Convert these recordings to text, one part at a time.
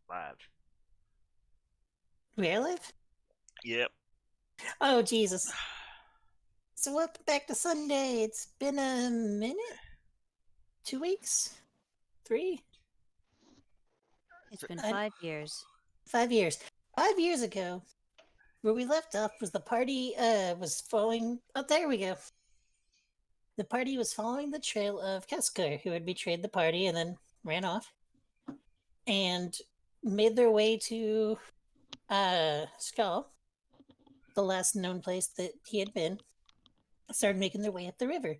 Live. Where I live? Yep. Oh, Jesus. So welcome back to Sunday. It's been a minute? 2 weeks? Three? It's been I, 5 years. 5 years. 5 years ago, where we left off was the party was following... Oh, there we go. The party was following the trail of Keskar, who had betrayed the party and then ran off, and made their way to Skull, the last known place that he had been. Started making their way up the river.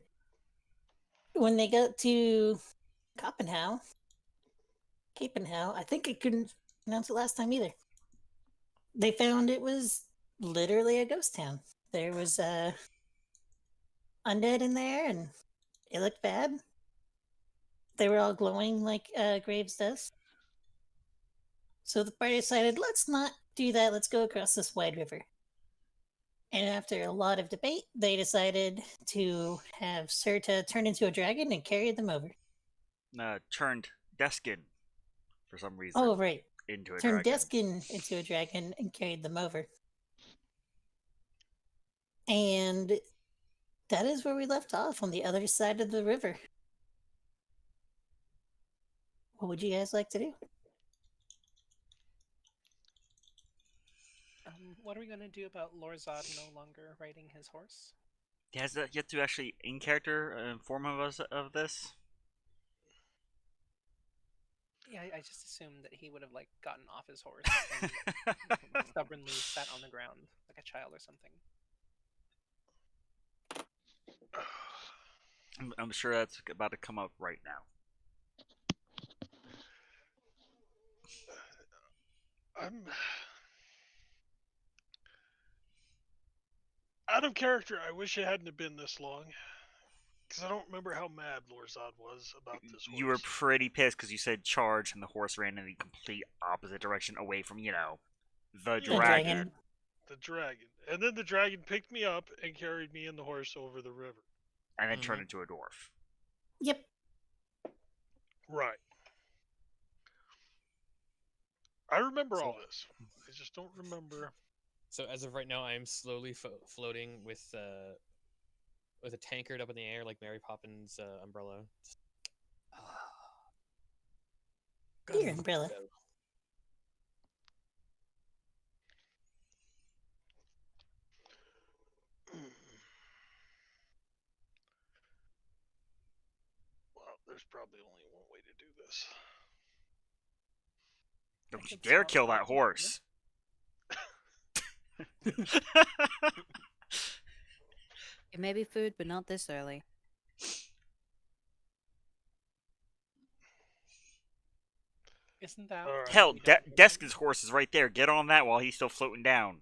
When they got to Copenhagen, I think I couldn't pronounce it last time either. They found it was literally a ghost town. There was undead in there, and it looked bad. They were all glowing like Graves does. So the party decided, let's not do that. Let's go across this wide river. And after a lot of debate, they decided to have Serta turn into a dragon and carry them over. Turned Deskin for some reason Oh, right. into a Turned dragon. Deskin into a dragon and carried them over. And that is where we left off, on the other side of the river. What would you guys like to do? What are we gonna do about Lorzad no longer riding his horse? He has yet to actually in character inform us of this. Yeah, I just assumed that he would have like gotten off his horse and stubbornly sat on the ground like a child or something. I'm sure that's about to come up right now. I'm out of character. I wish it hadn't have been this long, because I don't remember how mad Lorzad was about this horse. You were pretty pissed because you said charge and the horse ran in the complete opposite direction away from, the dragon. The dragon. And then the dragon picked me up and carried me and the horse over the river. And then turned into a dwarf. Yep. Right. I remember all this. I just don't remember. So as of right now, I am slowly floating with a tankard up in the air like Mary Poppins' umbrella. Your umbrella. Well, there's probably only one way to do this. Don't you dare kill that horse. It may be food, but not this early. Isn't that All right. Hell, Deskin's horse is right there. Get on that while he's still floating down.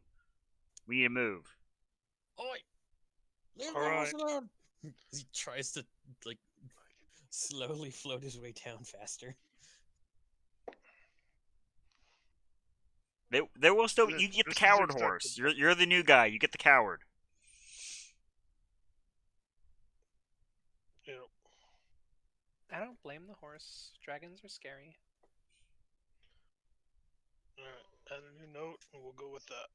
We need to move. Oi! Leave All the right. horse alone! He tries to slowly float his way down faster. There will still you get the coward horse. You're the new guy. You get the coward. Yep. I don't blame the horse. Dragons are scary. All right. Add a new note, and we'll go with that.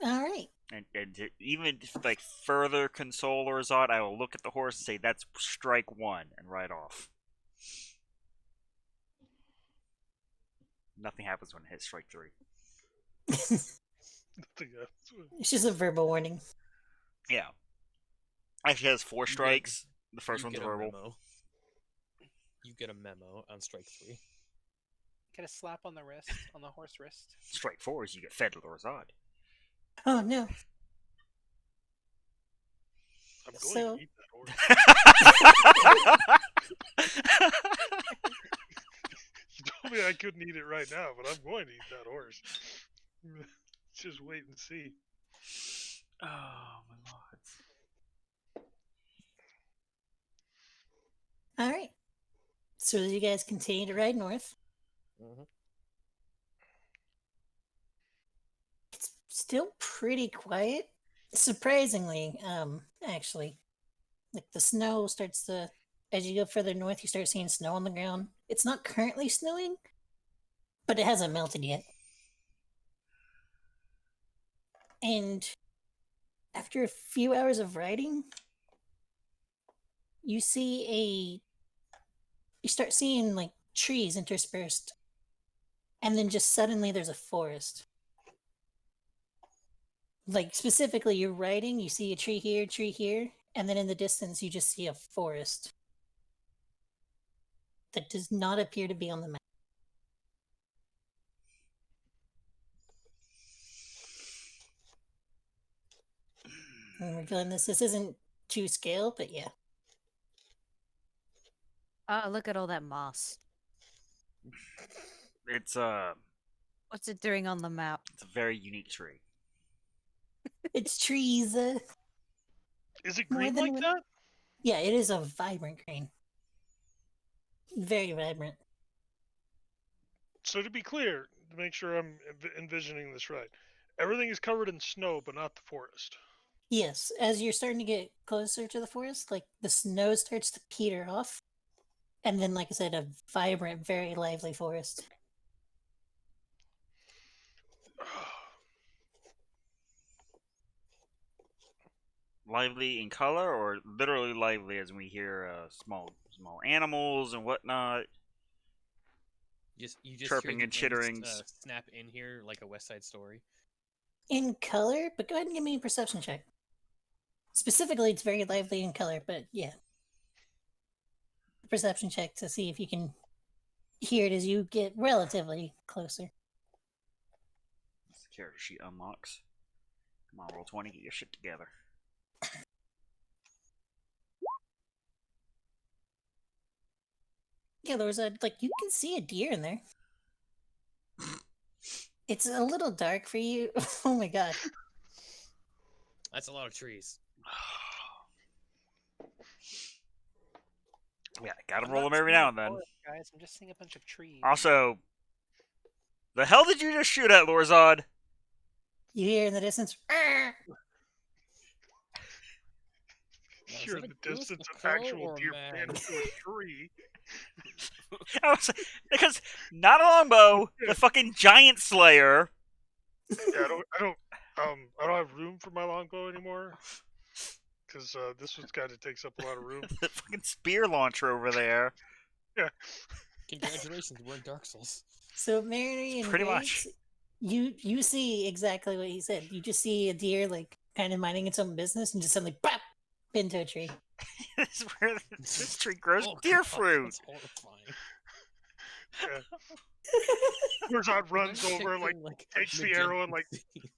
All right. And to even like further console Orzot, I will look at the horse and say that's strike one and ride off. Nothing happens when it hits strike three. It's just a verbal warning. Yeah. Actually has 4 strikes. The first one's verbal. You get a memo on strike 3. Get a slap on the wrist, on the horse wrist. Strike 4 is you get fed with Orzot. Oh, no. I'm going to eat that horse. You told me I couldn't eat it right now, but I'm going to eat that horse. Just wait and see. Oh, my lords. All right. So you guys continue to ride north. Mm-hmm. It's still pretty quiet. Surprisingly, actually. Like the snow starts to as you go further north, you start seeing snow on the ground. It's not currently snowing, but it hasn't melted yet. And after a few hours of riding, you start seeing like trees interspersed. And then just suddenly there's a forest. Like specifically, you're riding, you see a tree here, and then in the distance, you just see a forest that does not appear to be on the map. I'm revealing this. This isn't to scale, but yeah. Oh, look at all that moss. It's What's it doing on the map? it's a very unique tree. It's trees. Is it More green than like one- that? Yeah, it is a vibrant green. Very vibrant. So to be clear, to make sure I'm envisioning this right, everything is covered in snow, but not the forest. Yes, as you're starting to get closer to the forest, like the snow starts to peter off. And then, like I said, a vibrant, very lively forest. Lively in color, or literally lively as we hear small animals and whatnot. You just Chirping hear and the chittering. snap in here like a West Side Story. In color, but go ahead and give me a perception check. Specifically, it's very lively in color, but yeah. Perception check to see if you can hear it as you get relatively closer. That's the character sheet unlocks. Come on, roll 20, get your shit together. Yeah, there was you can see a deer in there. It's a little dark for you. Oh my god. That's a lot of trees. Yeah, gotta I'm roll not them every seeing now a and then. forest, guys. I'm just seeing a bunch of trees. Also, the hell did you just shoot at, Lorzod? You hear in the distance. "Arr!" Now, is Hear that a the goose, distance a of crow, actual or a deer man? ran into a tree. I was because not a longbow, the fucking giant slayer. Yeah, I don't have room for my longbow anymore. Because this one kind of takes up a lot of room. The fucking spear launcher over there. Yeah. Congratulations, we're in Dark Souls. So Mary and Pretty Graves, much. you see exactly what he said. You just see a deer like kind of minding its own business and just suddenly pop into a tree. This is where this tree grows Oh, deer God, fruit. That's horrifying. Murzad runs I'm over, like, picturing, takes the magenta arrow and, like, scene.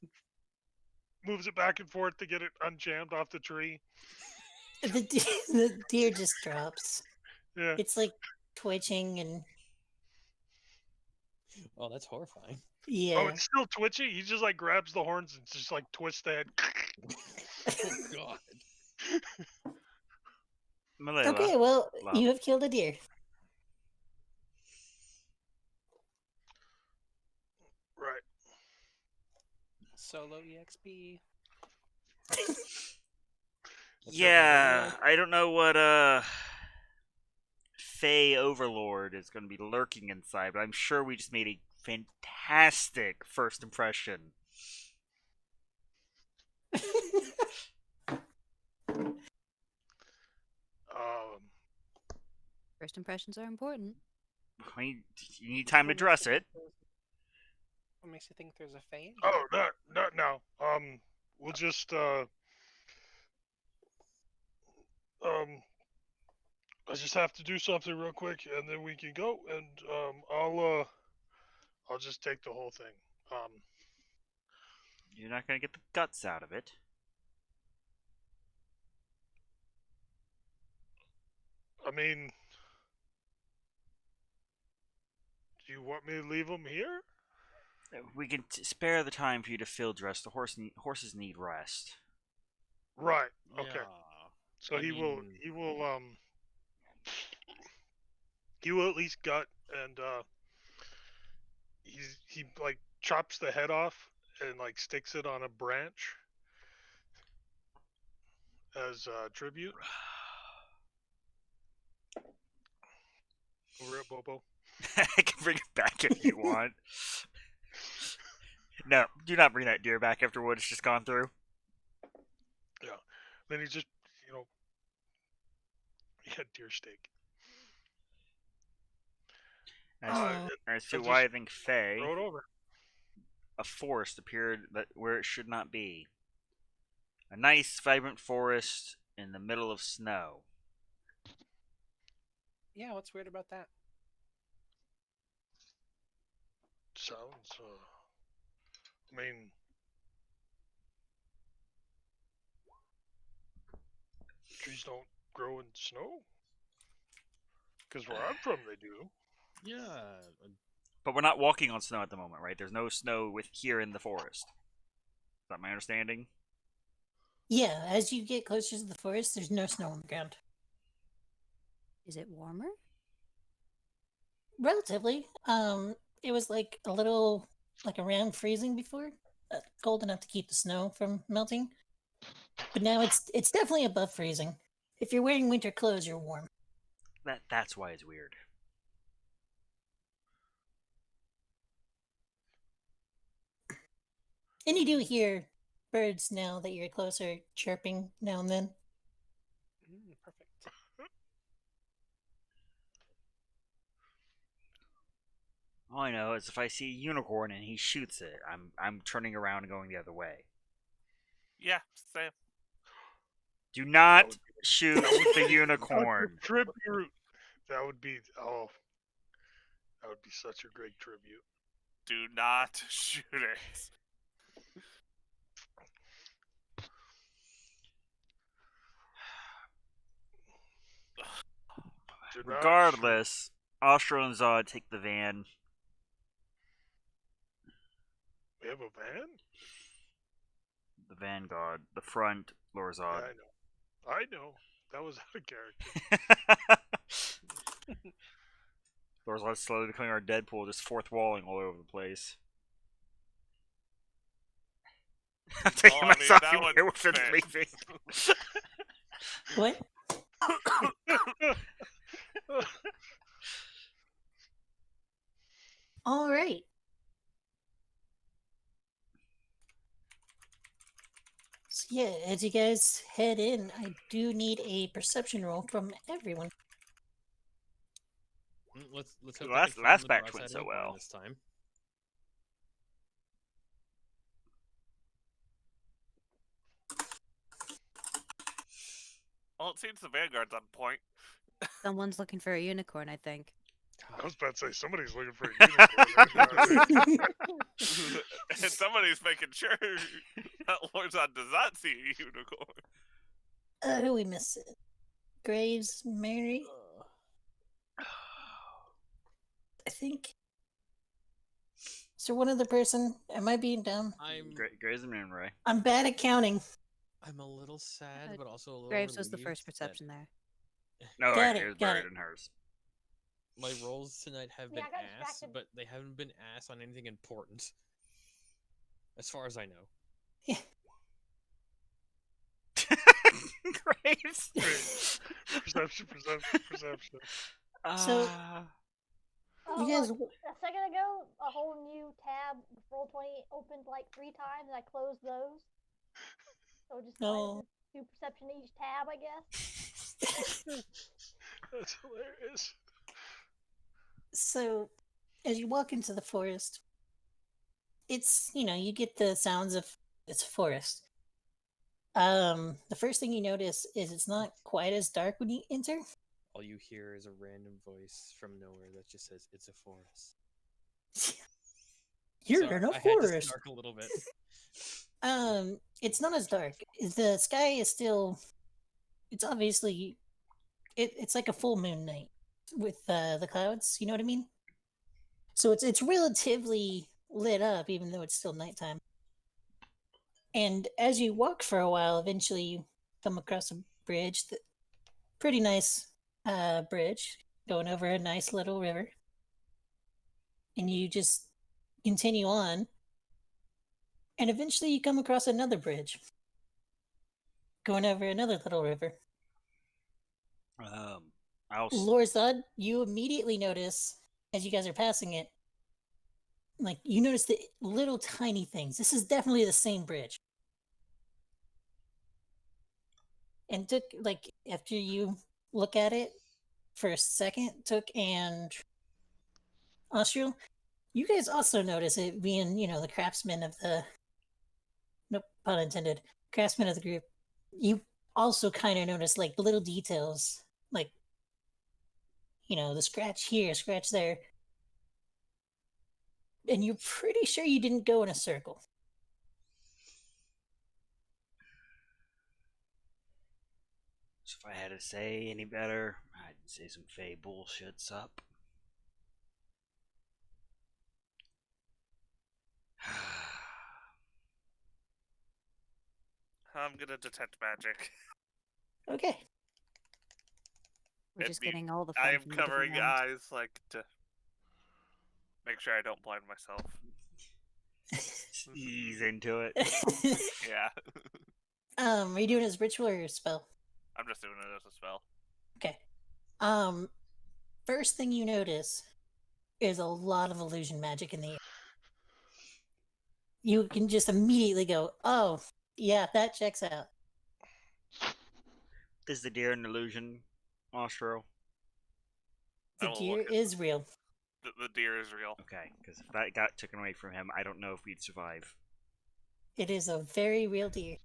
moves it back and forth to get it unjammed off the tree. The deer just drops. Yeah. It's like twitching and Oh, that's horrifying. yeah. Oh, it's still twitchy? He just, like, grabs the horns and just, like, twists the head. Oh, God. Malela. Okay, well, Love. you have killed a deer. Right. Solo EXP. Yeah, I don't know what Fey Overlord is going to be lurking inside, but I'm sure we just made a fantastic first impression. First impressions are important. You need time to What makes dress you it. think What makes you think there's a Fae in here? Oh, not now. We'll just, I just have to do something real quick, and then we can go, and, I'll just take the whole thing. You're not going to get the guts out of it. I mean, do you want me to leave them here? We can spare the time for you to field dress. The horses need rest. Right. Okay. Yeah. So I he will mean- he will at least gut, and he like chops the head off and like sticks it on a branch as tribute. over at Bobo. I can bring it back if you want. No, do not bring that deer back after what it's just gone through. Yeah. Then he just, he had deer steak. As, Oh. as to I'll why I just think Faye, throw it over. a forest appeared where it should not be. A nice, vibrant forest in the middle of snow. Yeah, what's weird about that? Sounds, I mean, trees don't grow in snow. Because where I'm from, they do. Yeah. But we're not walking on snow at the moment, right? There's no snow with here in the forest. Is that my understanding? Yeah, as you get closer to the forest, there's no snow on the ground. Is it warmer? Relatively. It was like a little, like around freezing before, cold enough to keep the snow from melting. But now it's definitely above freezing. If you're wearing winter clothes, you're warm. That's why it's weird. And you do hear birds now that you're closer chirping now and then. Perfect. All I know is if I see a unicorn and he shoots it, I'm turning around and going the other way. Yeah, same. Do That not would shoot that the such a unicorn. tribute. That would be, that would be such a great tribute. Do not shoot it. Do not shoot. Regardless, Ostro and Zod take the van. We have a van? The Vanguard, the front, Lord Yeah, Zod. I know. I know. That was out of character. Lord Zod's slowly becoming our Deadpool, just fourth walling all over the place. I'm taking Oh, my I mean, zombie that would werewolf and fit. leaving. What? All right. So yeah, as you guys head in, I do need a perception roll from everyone. Let's hope Last- they can last find the batch broadside went so unicorn well. this time. Well, it seems the Vanguard's on point. Someone's looking for a unicorn, I think. I was about to say somebody's looking for a unicorn. And somebody's making sure that Lorzon does not see a unicorn. Who we missing? Graves, Mary, I think. Is there one other person? Am I being dumb? Grays and Moonray. I'm bad at counting. I'm a little sad, but also a little Graves was the relieved first that perception there. No, Got right, it, it was got buried it. in hers. my rolls tonight have Yeah, been I got ass, distracted. but they haven't been ass on anything important. As far as I know. Yeah. Graves. Perception. So- Oh, You guys, look, a second ago, a whole new tab, Roll20, opened like 3 times, and I closed those. So just No. do perception each tab, I guess. That's hilarious. so as you walk into the forest, it's, you get the sounds of it's a forest. The first thing you notice is it's not quite as dark when you enter. All you hear is a random voice from nowhere that just says, "It's a forest." You're Sorry, in a I had to forest. snark a little bit. It's not as dark. The sky is still. It's obviously. It's like a full moon night with the clouds. You know what I mean? So it's relatively lit up, even though it's still nighttime. And as you walk for a while, eventually you come across a bridge. Pretty nice bridge going over a nice little river. And you just continue on. And eventually you come across another bridge going over another little river. Lorzod, you immediately notice as you guys are passing it, like you notice the little tiny things. This is definitely the same bridge. And Took, like, after you look at it for a second, Took and Austral, you guys also notice it being, the craftsman of the, nope, pun intended, craftsman of the group. You also kind of notice, like, little details, like, the scratch here, scratch there. And you're pretty sure you didn't go in a circle. So if I had to say any better, I'd say some Fey bullshit's up. I'm gonna detect magic. Okay. We're It'd just be- getting all the I fun am from the different covering rounds. eyes, like, to make sure I don't blind myself. Ease into it. Yeah. Are you doing it as ritual or spell? I'm just doing it as a spell. Okay. First thing you notice is a lot of illusion magic in the air. You can just immediately go, oh, yeah, that checks out. Is the deer an illusion, Austro? The I will deer look at is real. the deer is real. Okay, because if that got taken away from him, I don't know if we'd survive. It is a very real deer.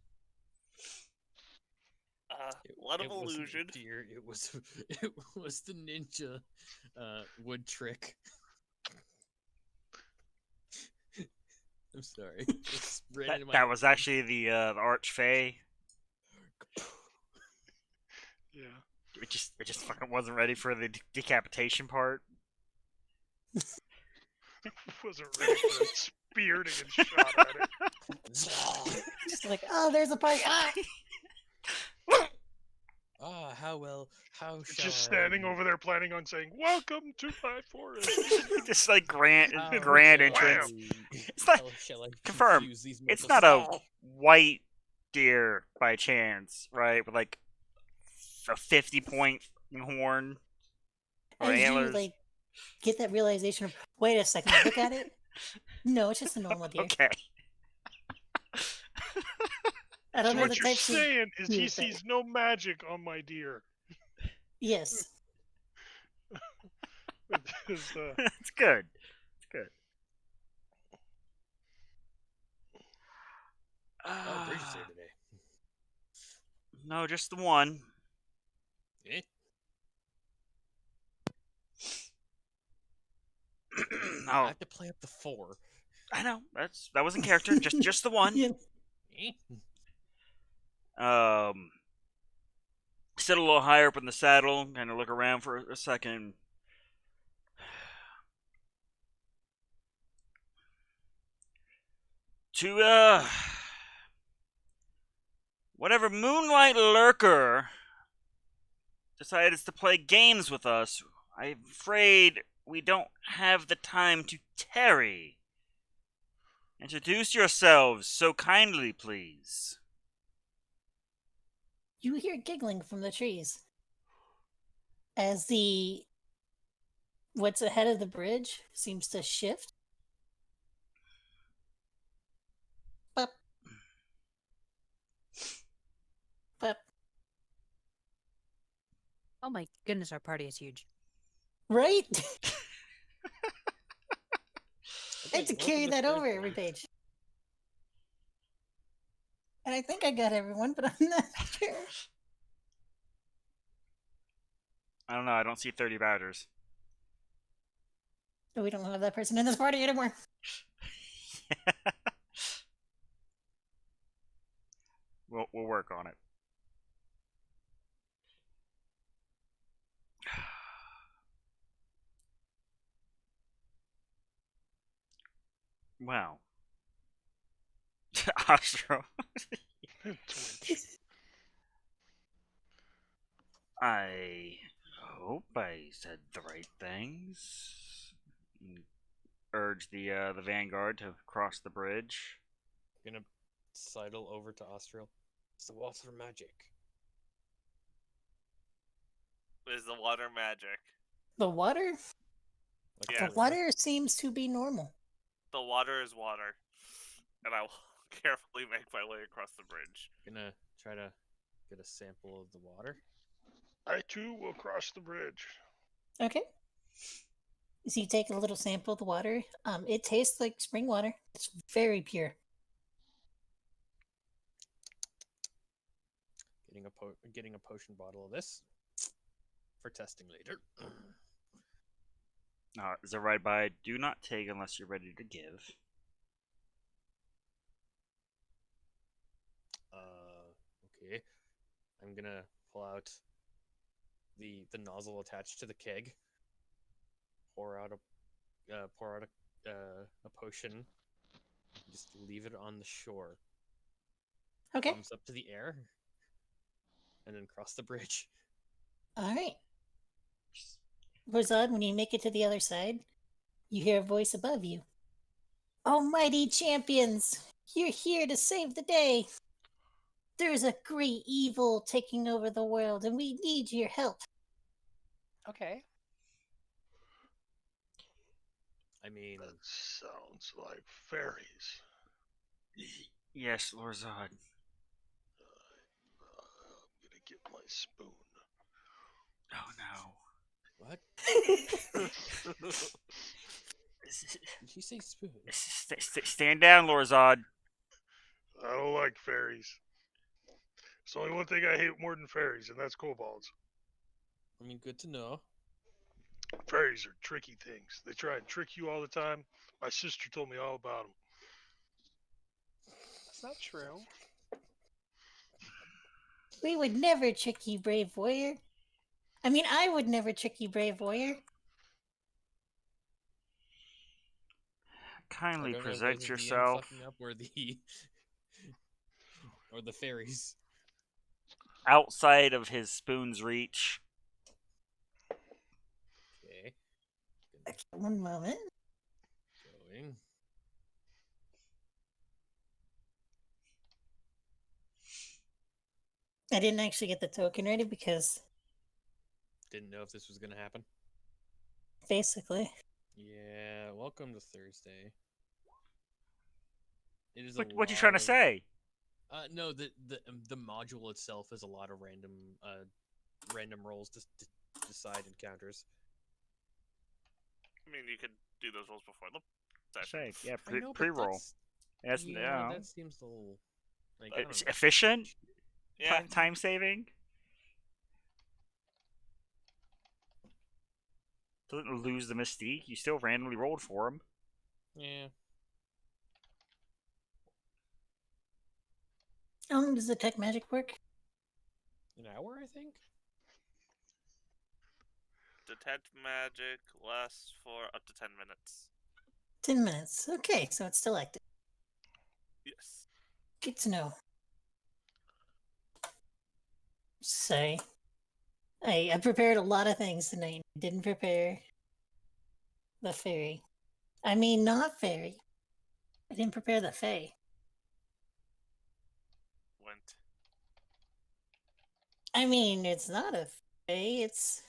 A lot of It wasn't a illusion. deer, it was the ninja wood trick. I'm sorry. It's ran into my That was head. actually the Archfey. Yeah. It just fucking wasn't ready for the decapitation part. Wasn't ready for that spear to get shot at it. Just like, oh, there's a party. Ah! Ah, how It's shall just I standing over there planning on saying, "Welcome to my forest." Just like grand how grand shall entrance. I- It's not- how shall I confirm, confuse these It's mortals? not a white deer by chance, right? With like a 50-point horn or As you, antlers. like, get that realization of, wait a second, look at it. No, it's just a normal deer. Okay. I don't So know what the you're types of... saying is he deer, but- sees no magic on my deer. Yes. It's, It's good. It's good. Oh, Bridge is here today. No, just the one. Eh? I Oh, have to play up to 4. I know. That was in character. Just the one. Yeah. Eh? Sit a little higher up in the saddle, kind of look around for a second. To whatever moonlight lurker decided to play games with us, I'm afraid we don't have the time to tarry. Introduce yourselves so kindly, please. You hear giggling from the trees. As what's ahead of the bridge seems to shift. Bup. Bup. Oh my goodness, our party is huge. Right? I had to Okay, carry welcome that third over every place. page. And I think I got everyone, but I'm not sure. I don't know. I don't see 30 badgers. So we don't have that person in this party anymore. We'll work on it. Well, Astro, I hope I said the right things. Urge the vanguard to cross the bridge. Gonna sidle over to Austral. It's the water magic. Is the water magic? The water? Like Yeah. The water seems to be normal. The water is water. And I will carefully make my way across the bridge. Gonna try to get a sample of the water. I too will cross the bridge. Okay. So you take a little sample of the water. It tastes like spring water. It's very pure. Getting a potion bottle of this for testing later. Is a ride by do not take unless you're ready to give. Okay. I'm gonna pull out the nozzle attached to the keg. Pour out a potion. Just leave it on the shore. Okay. Thumbs up to the air, and then cross the bridge. All right. Rosad, when you make it to the other side, you hear a voice above you. Almighty champions, you're here to save the day. There's a great evil taking over the world, and we need your help. Okay. I mean, That sounds like fairies. Yes, Lorzad. I'm gonna get my spoon. Oh no. what? Did he say spoon? Stand down, Lorzad. I don't like fairies. There's only one thing I hate more than fairies, and that's kobolds. I mean, good to know. Fairies are tricky things. They try and trick you all the time. My sister told me all about them. That's not true. We would never trick you, brave warrior. I mean, I would never trick you, brave warrior. Kindly I don't know if present that's the DM yourself. fucking up or the or the fairies. Outside of his spoon's reach. Okay, Okay, one moment. going. I didn't actually get the token ready because, Didn't know if this was gonna happen. basically, Yeah, welcome to Thursday. It is What you trying to say? No, the module itself is a lot of random rolls to decide encounters. I mean, you could do those rolls before the session. Yeah, I know, but pre-roll. that's, That's yeah, that seems a little like I don't it's know. efficient. Yeah. Time saving. Doesn't lose the mystique. You still randomly rolled for him. Yeah, how long does the tech magic work? an hour, I think. Detect magic lasts for up to 10 minutes. 10 minutes. Okay, so it's still active. Yes. Good to know. Sorry. I prepared a lot of things tonight. I didn't prepare the fairy. I mean, not fairy. I didn't prepare the fae. Went. I mean, it's not a fae. It's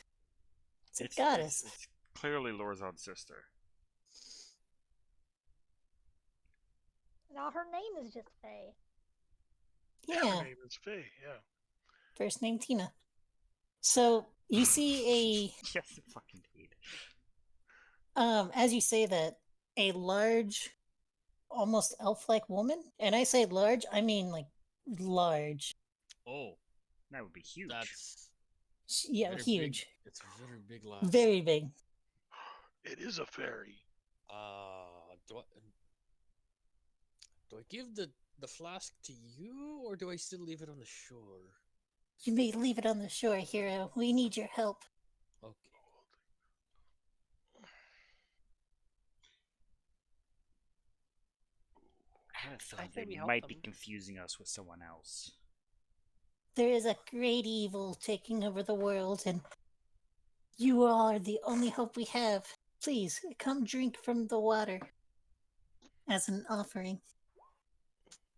a goddess. It's clearly Lorzad's sister. Now her name is just Faye. Yeah. Her name is Faye, yeah. First name Tina. So you see Yes, fucking indeed. as you say that, a large, almost elf-like woman, and I say large, I mean like large. Oh, That would be huge. that's Yeah, very huge, Big. It's a very big lass. very big. It is a fairy. Do I give the flask to you, or do I still leave it on the shore? You may leave it on the shore, hero. We need your help. Okay. I have a feeling say they we help might be them. confusing us with someone else. There is a great evil taking over the world, and you are the only hope we have. Please, come drink from the water as an offering.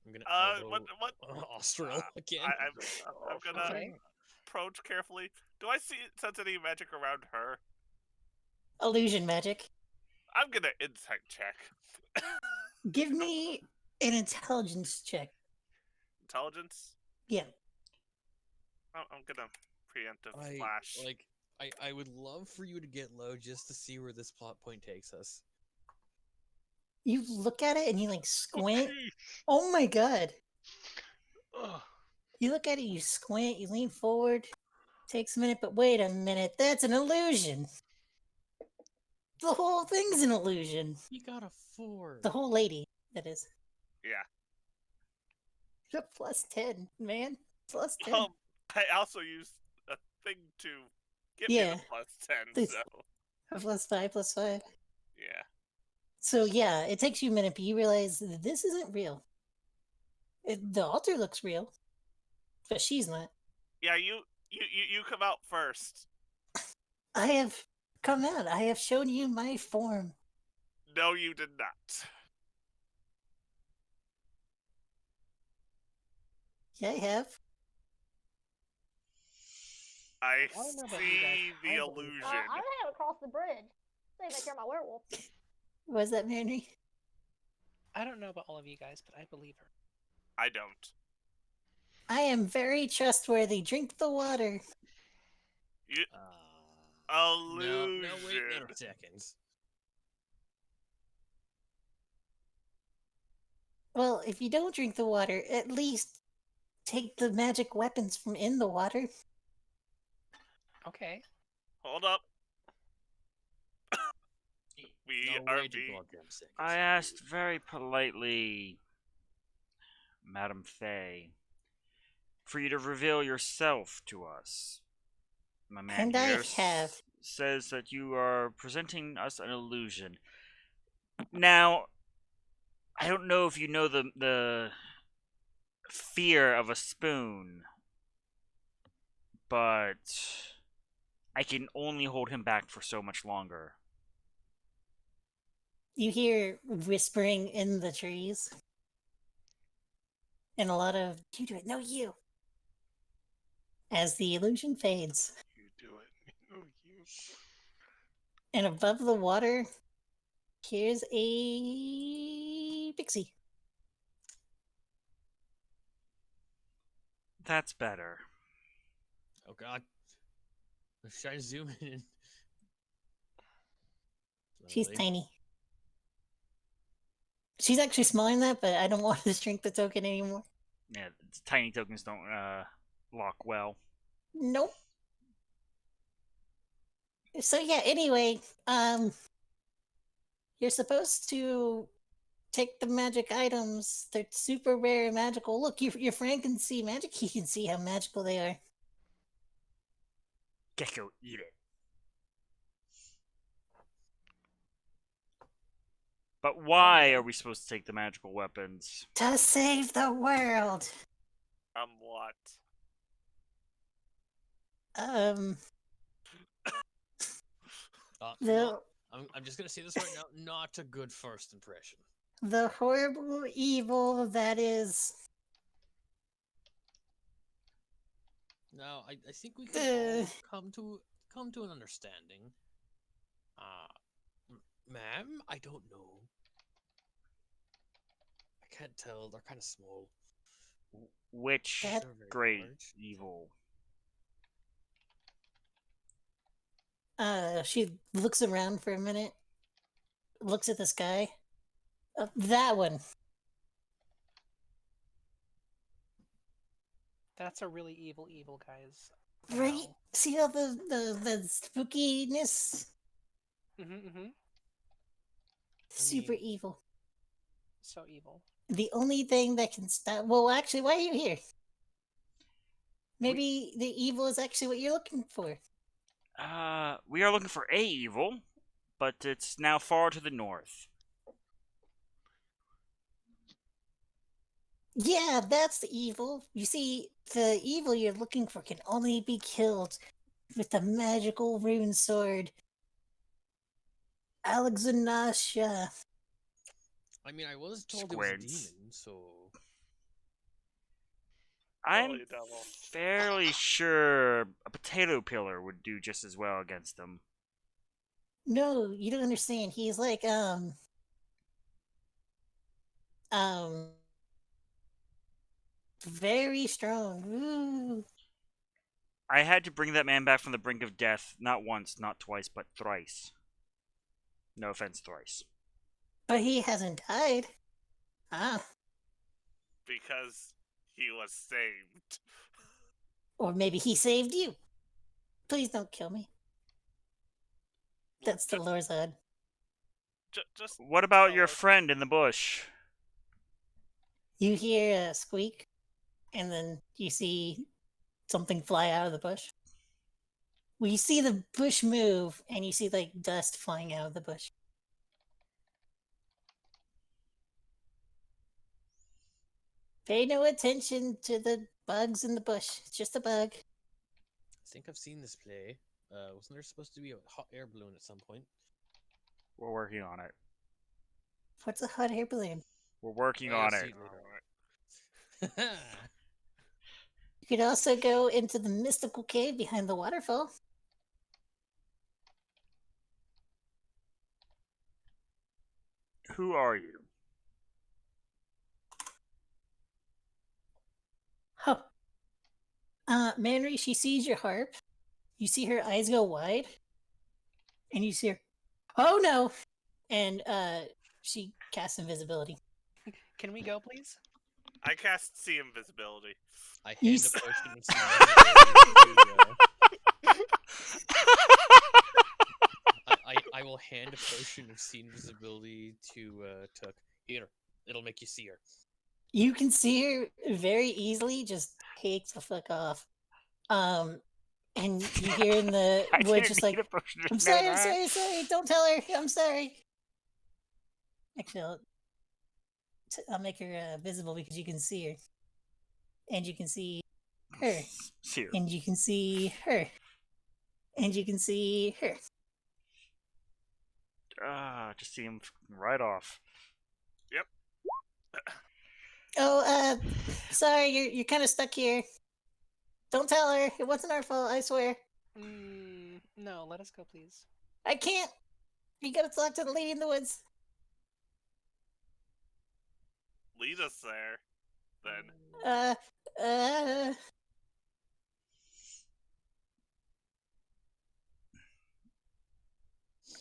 I'm gonna What? Austral again. I'm gonna Okay. approach carefully? Do I sense any magic around her? Illusion magic. I'm gonna insight check. Give me an intelligence check. Intelligence? Yeah. I'm gonna preemptive I flash. like. I would love for you to get low just to see where this plot point takes us. You look at it and you like squint. Okay. Oh my god. Ugh. You look at it, you squint, you lean forward. Takes a minute, but wait a minute, that's an illusion. The whole thing's an illusion. He got a 4. The whole lady, that is. Yeah. You're plus 10, man. Plus 10. I also used a thing to give Yeah. me the plus 10, This- so Plus 5, plus 5. yeah. So yeah, it takes you a minute, but you realize this isn't real. The altar looks real, but she's not. Yeah, you come out first. I have come out. I have shown you my form. No, you did not. Yeah, I have. I don't know about you guys, see I the believe illusion. I'm gonna have to cross the bridge. See if I hear my werewolf. Was that Mary? I don't know about all of you guys, but I believe her. I don't. I am very trustworthy. Drink the water. You No, illusion. no, wait a second. Well, if you don't drink the water, at least take the magic weapons from in the water. Okay. Hold up. We No, are wait a being. goddamn second. I asked very politely, Madam Faye, for you to reveal yourself to us. My man And I here have. says that you are presenting us an illusion. Now, I don't know if you know the fear of a spoon, but I can only hold him back for so much longer. You hear whispering in the trees. And a lot of, you do it, no, you. As the illusion fades. You do it. Oh, you. And above the water, here's a pixie. That's better. Oh god. Should I zoom in? She's Slowly. tiny. She's actually smaller than that, but I don't want to shrink the token anymore. Yeah, tiny tokens don't lock well. Nope. So yeah, anyway, you're supposed to take the magic items. They're super rare and magical. Look, your friend can see magic. He can see how magical they are. Gecko, eat it. But why are we supposed to take the magical weapons? To save the world. What? Um, the No, I'm just gonna say this right now. Not a good first impression. the horrible evil that is. Now, I think we can all come to an understanding. Ma'am, I don't know. I can't tell. They're kind of small. Which That- They're very great large. evil? She looks around for a minute. Looks at the sky. That one. That's a really evil, guys. Right? See all the spookiness? Mm-hmm. Super mean- evil. So evil. The only thing that can stop. Well, actually, why are you here? Maybe the evil is actually what you're looking for. We are looking for a evil, but it's now far to the north. Yeah, that's the evil. You see, the evil you're looking for can only be killed with the magical rune sword. Alexanasha. I mean, I was told it was a Squids. demon, so I'm you devil. fairly sure a potato pillar would do just as well against them. No, you don't understand. He's like um very strong. Ooh. I had to bring that man back from the brink of death not once, not twice, but thrice. No offense, thrice. But he hasn't died. Ah. Because he was saved. Or maybe he saved you. Please don't kill me. That's the Lord's odd. Just What about tell your us. friend in the bush? You hear a squeak, and then you see something fly out of the bush. Well, you see the bush move, and you see like dust flying out of the bush. Pay no attention to the bugs in the bush. It's just a bug. I think I've seen this play. Wasn't there supposed to be a hot air balloon at some point? We're working on it. What's a hot air balloon? We're working Well, on you'll it. see later on. You could also go into the mystical cave behind the waterfall. Who are you? Oh. Manry, she sees your harp. You see her eyes go wide. And you see her, oh no! And she casts invisibility. Can we go, please? I cast see invisibility. I You hand a s- potion of invisibility I will hand a potion of see invisibility to Took. Here, it'll make you see her. You can see her very easily just take the fuck off. And you hear in the I wood didn't just need like, a potion to I'm know sorry, I'm that. sorry, sorry, don't tell her, I'm sorry. Actually, I'll make her visible because you can see her. And you can see her. See her. And you can see her. And you can see her. Just see him right off. Oh, sorry, you're kind of stuck here. Don't tell her. It wasn't our fault, I swear. No, let us go, please. I can't. You gotta talk to the lady in the woods. Lead us there, then. Uh.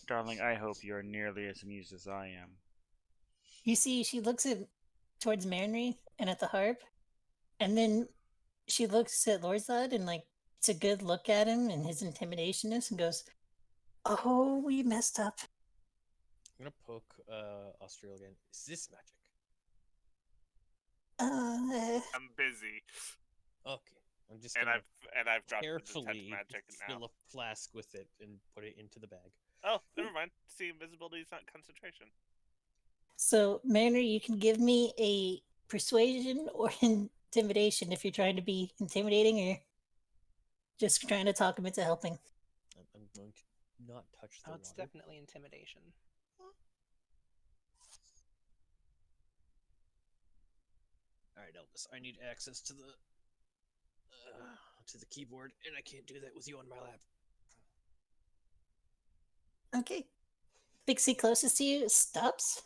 Darling, I hope you're nearly as amused as I am. You see, she looks towards Manry and at the harp, and then she looks at Lorzad and like it's a good look at him and his intimidationness and goes, "Oh, we messed up." I'm gonna poke Australia again. Is this magic? I'm busy, Okay. I'm just and gonna I've dropped the detect carefully magic now. fill a flask with it and put it into the bag. Oh, never mind. See, invisibility is not concentration. So, Manry, you can give me a persuasion or intimidation if you're trying to be intimidating or just trying to talk him into helping. I'm going to not touch the Oh, it's water. definitely intimidation. All right, Elvis. I need access to the keyboard, and I can't do that with you on my lap. Okay. Big C closest to you stops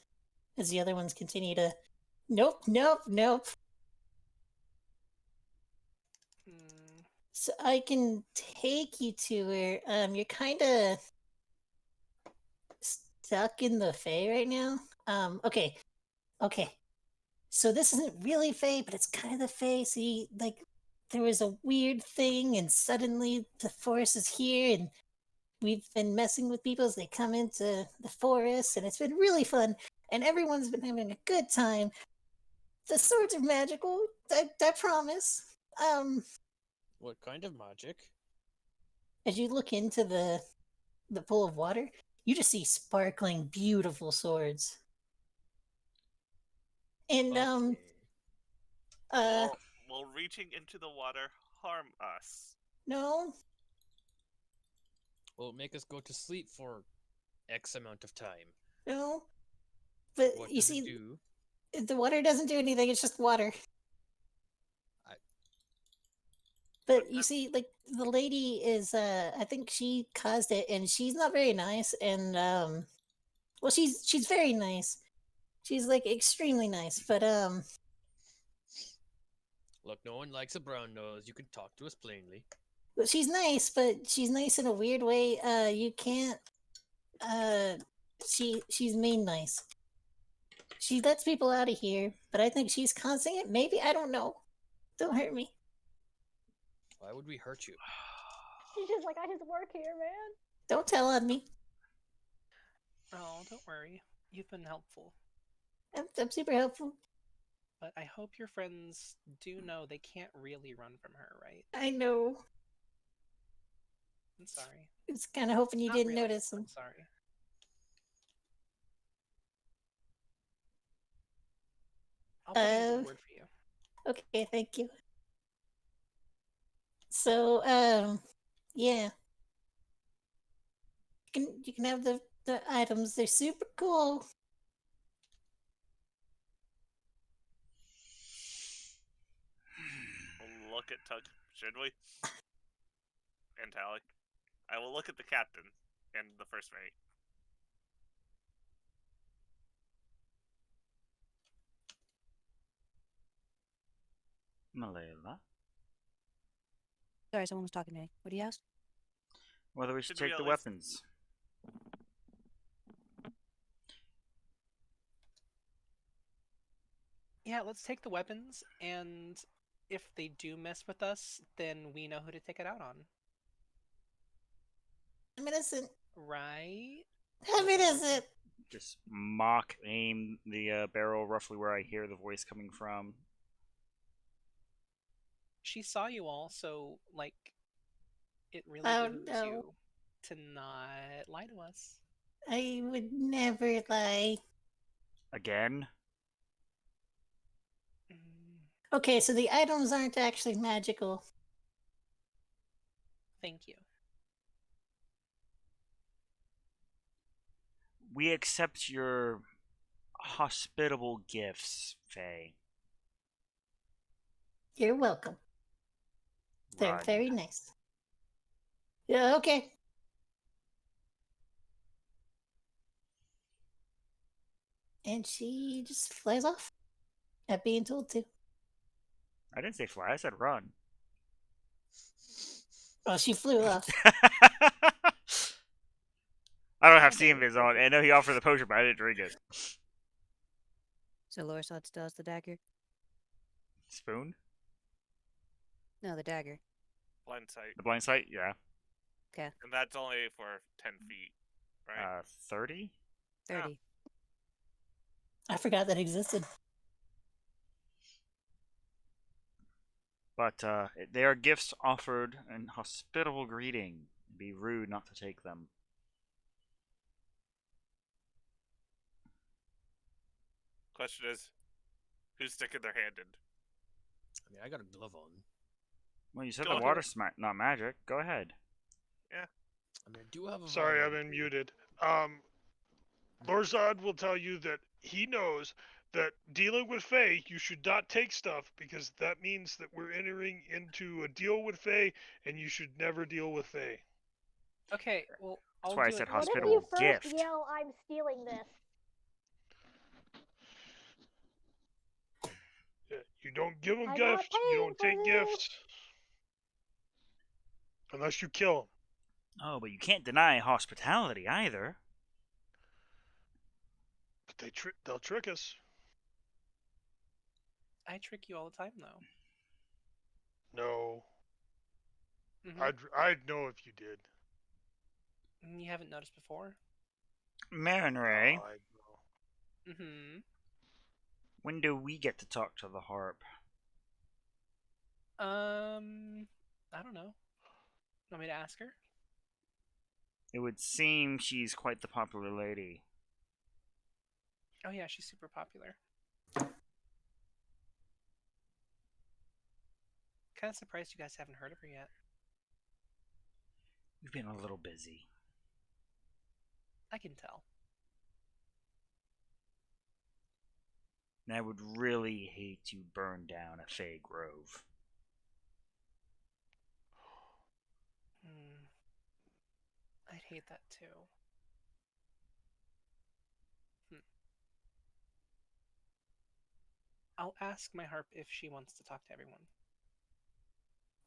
as the other ones continue to. Nope, nope, nope. So I can take you to where you're kind of stuck in the Fae right now. Okay. So this isn't really Fae, but it's kind of the Fae. See, like there was a weird thing, and suddenly the forest is here, and we've been messing with people as they come into the forest, and it's been really fun, and everyone's been having a good time. The swords are magical, I promise. What kind of magic? As you look into the pool of water, you just see sparkling, beautiful swords. And Okay. Will reaching into the water harm us? no, Will it make us go to sleep for X amount of time? no. But What you does see, it do? the water doesn't do anything. It's just water. But you see, like the lady is, I think she caused it, and she's not very nice. And well, she's very nice. She's like extremely nice, but Look, no one likes a brown nose. You can talk to us plainly. well, she's nice, but she's nice in a weird way. You can't. Uh, she's mean nice. She lets people out of here, but I think she's causing it. Maybe I don't know. Don't hurt me. Why would we hurt you? She's just like, I just work here, man. Don't tell on me. Oh, don't worry. You've been helpful. I'm super helpful. But I hope your friends do know they can't really run from her, right? I know. I'm sorry. I was kind of hoping you Not didn't really, notice I'm them. sorry. I'll put in a good word for you. Okay, thank you. So, yeah. You can have the items. They're super cool. We'll look at Tuck, should we? And Tally. I will look at the captain and the first mate. Malala. Sorry, someone was talking to me. What do you ask? Whether we should Should we take at the least- weapons. Yeah, let's take the weapons, and if they do mess with us, then we know who to take it out on. I'm innocent. Right? I'm innocent. Just mock aim the barrel roughly where I hear the voice coming from. She saw you all, so, like, it really Oh, behooves no. you to not lie to us. I would never lie. Again? Okay, so the items aren't actually magical. Thank you. We accept your hospitable gifts, Faye. You're welcome. They're Run. very nice. Yeah, okay. And she just flies off. Not being told to. I didn't say fly, I said run. Well, she flew off. I don't have CMVs on. I know he offered the potion, but I didn't drink it. So Lorsod still has the dagger? Spoon? No, the dagger. Blind sight. The blind sight? Yeah. Okay. And that's only for 10 feet, right? 30? 30. I forgot that existed. But they are gifts offered in hospitable greeting. It'd be rude not to take them. Question is, who's sticking their hand in? I mean, I got a glove on. Well, you said Go the ahead. water's not magic. Go ahead. I mean, I do have a. Sorry, I've vial been here. muted. Lorzad will tell you that he knows that dealing with Faye, you should not take stuff because that means that we're entering into a deal with Faye, and you should never deal with Faye. Okay, well, That's I'll why I do said it. What if hospitable you first gift. yell, I'm stealing this? Yeah, you don't give them I'm not gifts. You paying don't for take this. gifts unless you kill them. Oh, but you can't deny hospitality either. But they'll trick us. I trick you all the time, though. No, Mhm. I'd know if you did. You haven't noticed before? Marin Ray, I'd know. Mm-hmm. when do we get to talk to the harp? I don't know. Want me to ask her? It would seem she's quite the popular lady. Oh yeah, she's super popular. Kind of surprised you guys haven't heard of her yet. We've been a little busy. I can tell. And I would really hate to burn down a Fey Grove. Hmm. I'd hate that too. Hmm. I'll ask my harp if she wants to talk to everyone.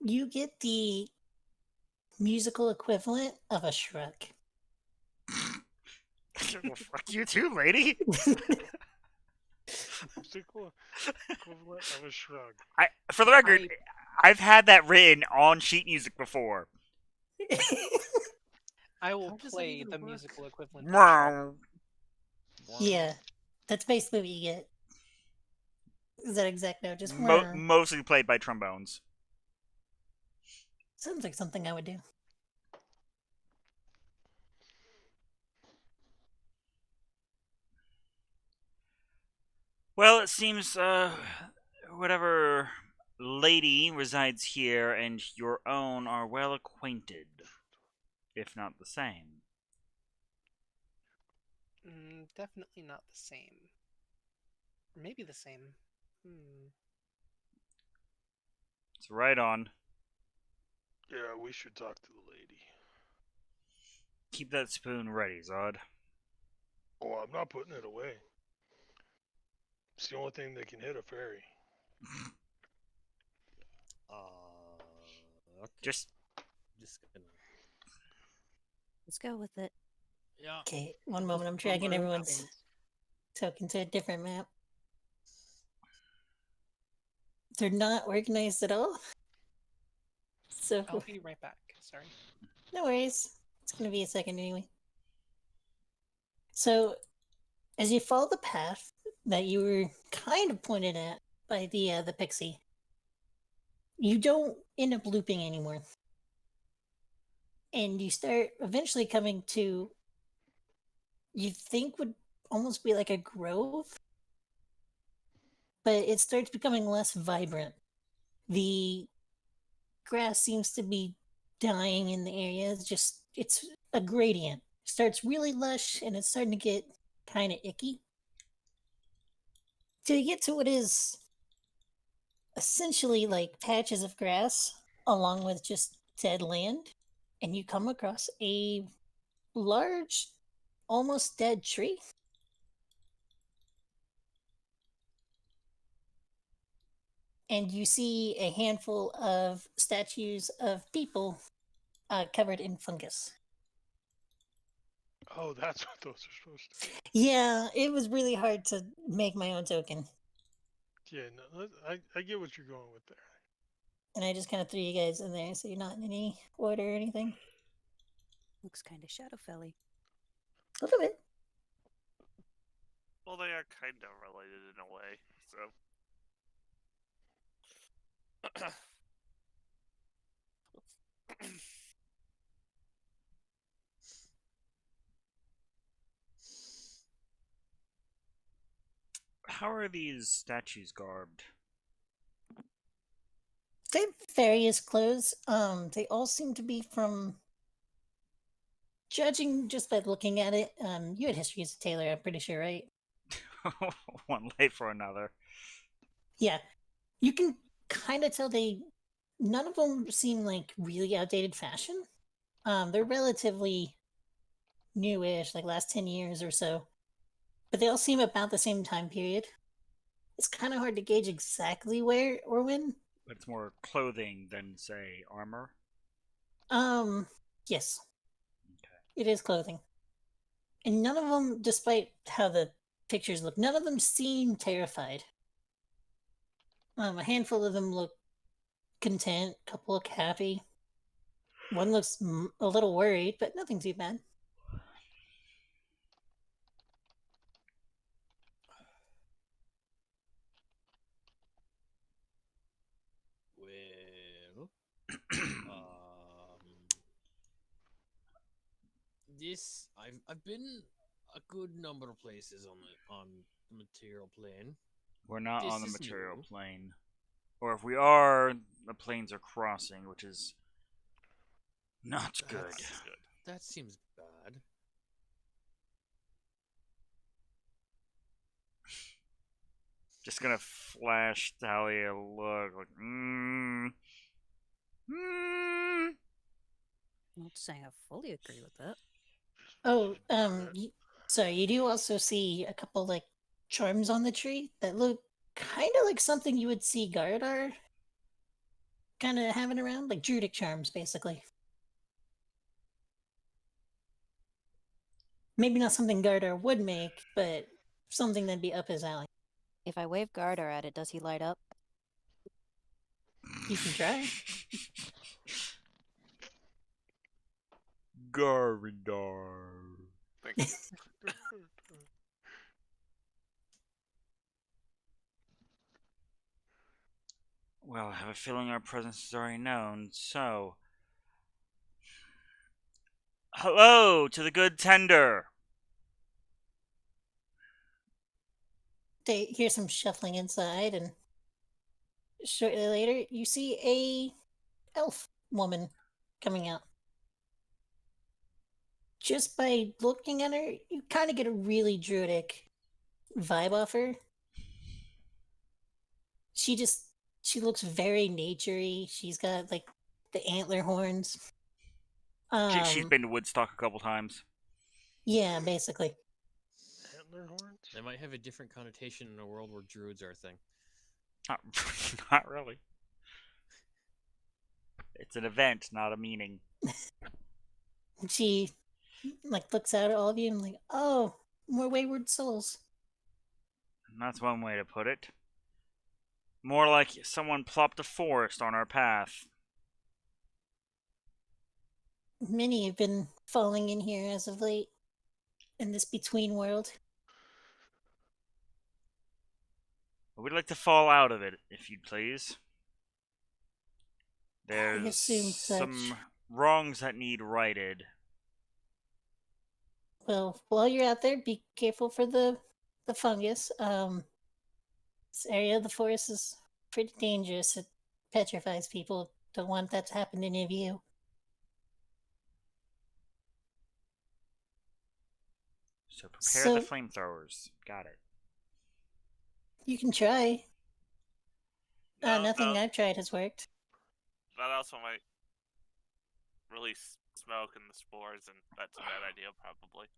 You get the musical equivalent of a shrug. Well, fuck you too, lady. Musical equivalent of a shrug. For the record, I've had that written on sheet music before. I will How does that play even the work? musical equivalent of a shrug. Yeah, that's basically what you get. Is that exact note? Just wow. Mostly played by trombones. Sounds like something I would do. Well, it seems whatever lady resides here and your own are well acquainted, if not the same. Definitely not the same. Or maybe the same. It's right on. Yeah, we should talk to the lady. Keep that spoon ready, Zod. Oh, I'm not putting it away. It's the only thing that can hit a fairy. Okay. Just Just gonna. Let's go with it. Yeah. Okay, one moment. I'm tracking everyone's token to a different map. They're not organized at all. So I'll be right back. Sorry. no worries. It's gonna be a second anyway. So as you follow the path that you were kind of pointed at by the pixie, you don't end up looping anymore. And you start eventually coming to you think would almost be like a grove, but it starts becoming less vibrant. The grass seems to be dying in the area. It's a gradient. It starts really lush and it's starting to get kind of icky. Till you get to what is essentially like patches of grass along with just dead land, and you come across a large, almost dead tree. And you see a handful of statues of people covered in fungus. Oh, that's what those are supposed to be. Yeah, it was really hard to make my own token. Yeah, no, I get what you're going with there. And I just kind of threw you guys in there so you're not in any order or anything. Looks kind of Shadowfelly. A little bit. Well, they are kind of related in a way, so. how are these statues garbed? They have various clothes. They all seem to be from, judging just by looking at it. You had history as a tailor, I'm pretty sure, right? One light for another. Yeah, you can kind of tell none of them seem like really outdated fashion. They're relatively newish, like last 10 years or so, but they all seem about the same time period. It's kind of hard to gauge exactly where or when. But it's more clothing than, say, armor. Yes, Okay. it is clothing. And none of them, despite how the pictures look, none of them seem terrified. A handful of them look content, a couple look happy. One looks a little worried, but nothing too bad. Well, this I've been a good number of places on the material plane. We're not This on the is material new. plane. Or if we are, the planes are crossing, which is not good. That's good. That seems bad. Just gonna flash Talia a look like, saying I fully agree with that. Oh, sorry, you do also see a couple like charms on the tree that look kind of like something you would see Gardar kind of having around, like Druidic charms, basically. Maybe not something Gardar would make, but something that'd be up his alley. If I wave Gardar at it, does he light up? You can try. Garvindar. Thank you. Well, I have a feeling our presence is already known, so. Hello to the good tender! They hear some shuffling inside, and shortly later, you see a elf woman coming out. Just by looking at her, you kind of get a really druidic vibe off her. She looks very naturey. She's got like the antler horns. She's been to Woodstock a couple times. Yeah, basically. Antler horns? They might have a different connotation in a world where druids are a thing. Not, not really. It's an event, not a meaning. She like looks out at all of you and like, oh, more wayward souls. And that's one way to put it. More like someone plopped a forest on our path. Many have been falling in here as of late in this between world. We'd like to fall out of it, if you'd please. I There's assumed such. some wrongs that need righted. Well, while you're out there, be careful for the fungus. This area of the forest is pretty dangerous. It petrifies people. Don't want that to happen to any of you. So prepare the So- flamethrowers. Got it. You can try. No, Nothing no, I've tried has worked. that also might release smoke and the spores, and that's a bad idea, probably.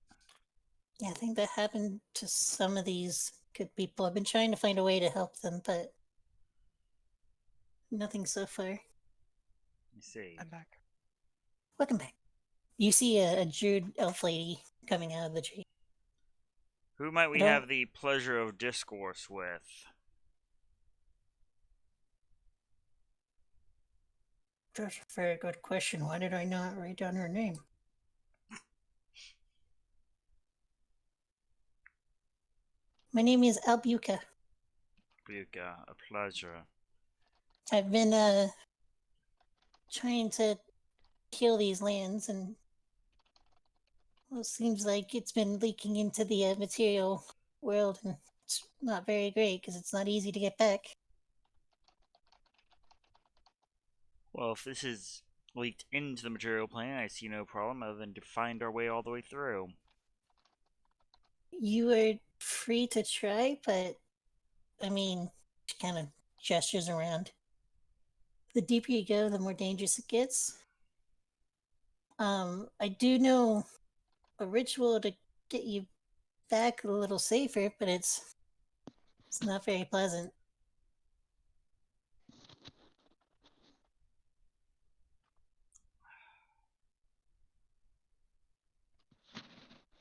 Yeah, I think that happened to some of these good people. I've been trying to find a way to help them, but nothing so far. You see. I'm back. Welcome back. You see a Druid elf lady coming out of the tree. Who might we don't- have the pleasure of discourse with? That's a very good question. Why did I not write down her name? My name is Albuca. Buka, a pleasure. I've been trying to heal these lands, and well, it seems like it's been leaking into the material world, and it's not very great because it's not easy to get back. Well, if this is leaked into the material plane, I see no problem other than to find our way all the way through. You are free to try, but I mean, she kind of gestures around. The deeper you go, the more dangerous it gets. I do know a ritual to get you back a little safer, but it's not very pleasant.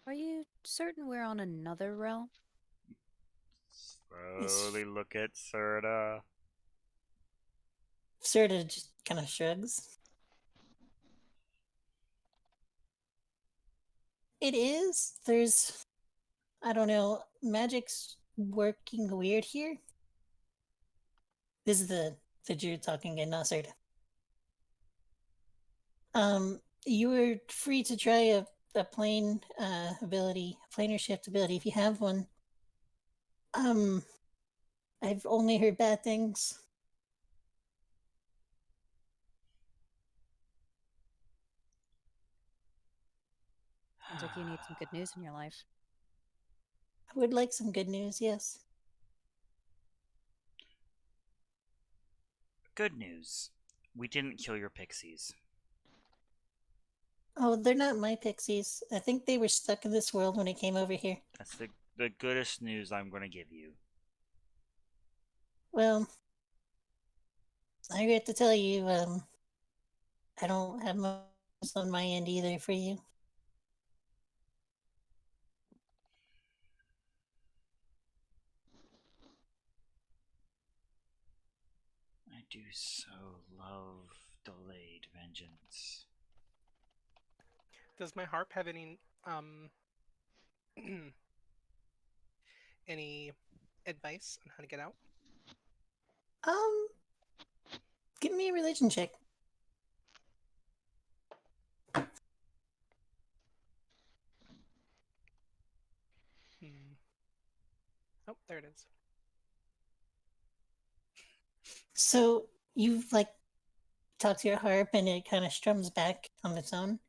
Are you certain we're on another realm? Slowly look at Serta. Serta just kind of shrugs. It is. There's, I don't know, magic's working weird here. This is the Jew talking again, not Serta. You were free to try a plane ability, planar shift ability if you have one. I've only heard bad things. Sounds like you need some good news in your life. I would like some good news, yes. Good news. We didn't kill your pixies. Oh, they're not my pixies. I think they were stuck in this world when I came over here. That's the goodest news I'm going to give you. Well, I regret to tell you, I don't have much on my end either for you. I do so love delayed vengeance. Does my harp have any any advice on how to get out? Um, give me a religion check. Hmm. Oh, there it is. So you've like talked to your harp and it kind of strums back on its own.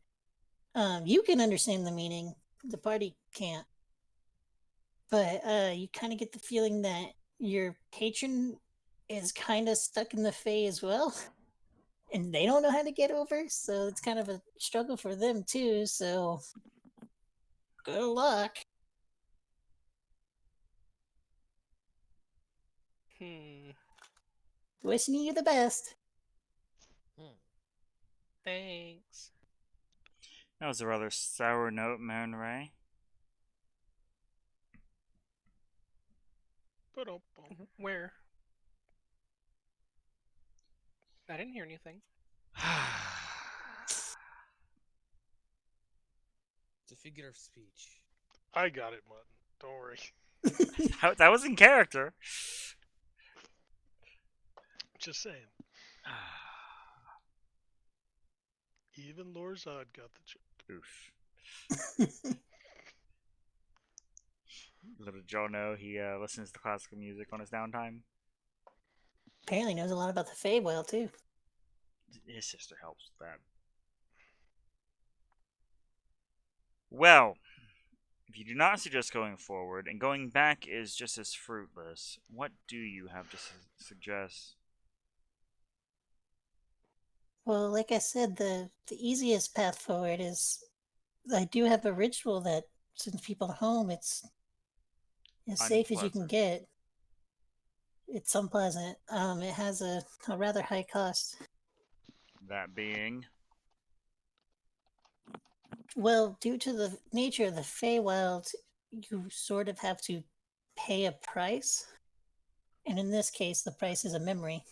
You can understand the meaning. The party can't. But you kind of get the feeling that your patron is kind of stuck in the Fae as well. And they don't know how to get over, so it's kind of a struggle for them too. So good luck. Hmm. Wishing you the best. Hmm. Thanks. That was a rather sour note, Man Ray. Ba-dum-bum. Where? I didn't hear anything. It's a figure of speech. I got it, Mutton. Don't worry. That was in character. Just saying. Even Lord Zod got the joke. Oof. Little Joe know he listens to classical music on his downtime. Apparently knows a lot about the Feywild too. His sister helps with that. Well, if you do not suggest going forward, and going back is just as fruitless, what do you have to suggest? Well, like I said, the easiest path forward is I do have a ritual that sends people home. It's as safe as you can Unpleasant. get. It's unpleasant. It has a rather high cost. That being. Well, due to the nature of the Feywild, you sort of have to pay a price. And in this case, the price is a memory.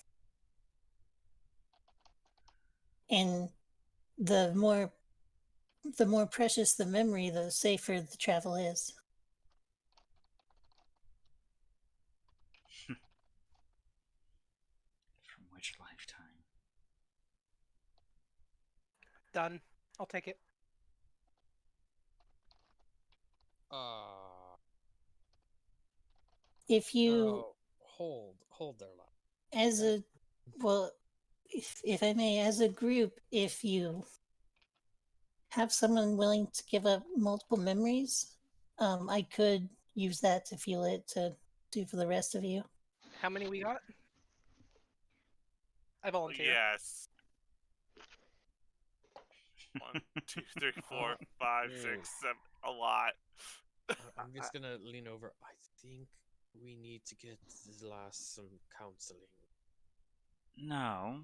And the more precious the memory, the safer the travel is. From which lifetime? Done. I'll take it. If you, No, hold there, lad. as a, well, if I may, as a group, if you have someone willing to give up multiple memories, I could use that to fuel it to do for the rest of you. How many we got? I volunteer. Yes. 1, 2, 3, 4, 5, 6, 7. A lot. I'm just gonna lean over. I think we need to get this last some counseling. No.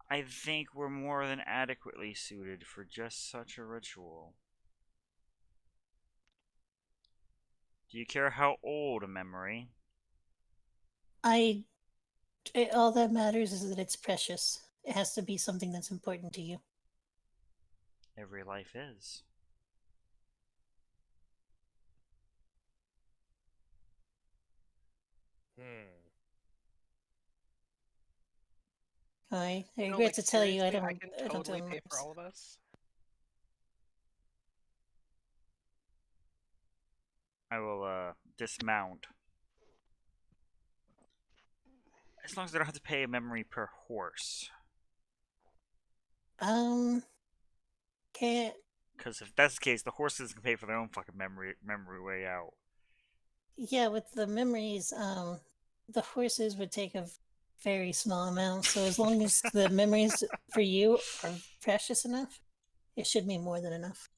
I think we're more than adequately suited for just such a ritual. Do you care how old a memory? All that matters is that it's precious. It has to be something that's important to you. Every life is. I No, regret like to tell you, seriously, I can I don't do totally pay for memories. all of us. I will dismount. As long as I don't have to pay a memory per horse. Can't. Because if that's the case, the horses can pay for their own fucking memory way out. Yeah, with the memories, the horses would take a very small amount. So as long as the memories for you are precious enough, it should be more than enough.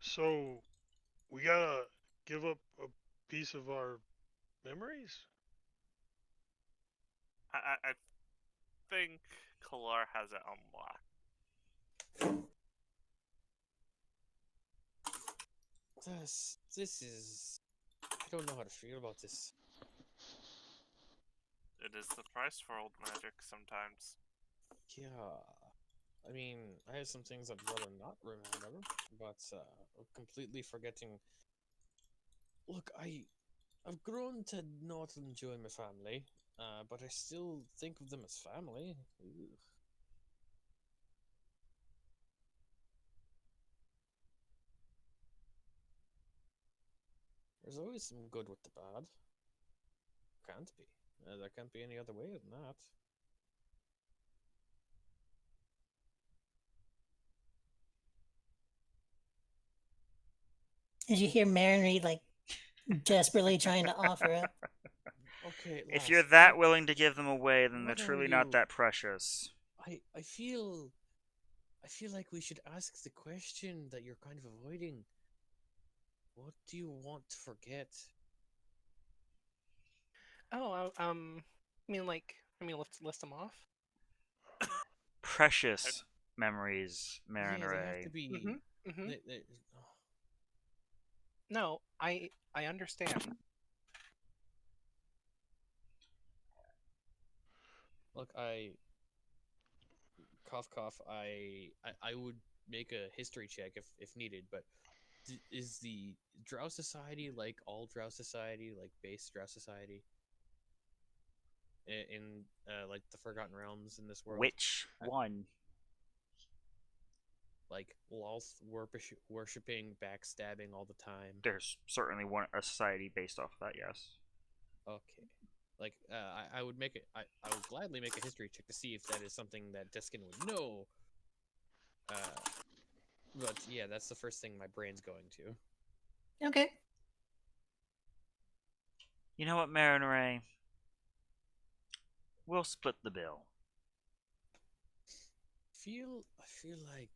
So we gotta give up a piece of our memories. I think Kalar has it unlocked. This is. I don't know how to feel about this. It is the price for old magic sometimes. Yeah. I mean, I have some things I'd rather not remember, but completely forgetting. Look, I've grown to not enjoy my family, but I still think of them as family. Ugh. There's always some good with the bad. Can't be. There can't be any other way than that. Did you hear Mary like desperately trying to offer up? Okay, If you're lass, that willing to give them away, then they're what are truly not you? that precious. I feel like we should ask the question that you're kind of avoiding. What do you want to forget? Oh, let's list them off. Precious memories, Yeah, they have to Marinere. be. Mm-hmm. Mm-hmm. Oh, No, I understand. look, cough cough. I would make a history check if needed, but is the Drow Society like all Drow Society, like base Drow Society in like the Forgotten Realms in this world? Which Uh, one? Like Lolth worshipping, backstabbing all the time. There's certainly a society based off of that, yes. Okay. Like, I would make it. I would gladly make a history check to see if that is something that Deskin would know. But yeah, that's the first thing my brain's going to. Okay. You know what, Marinere? We'll split the bill. I feel like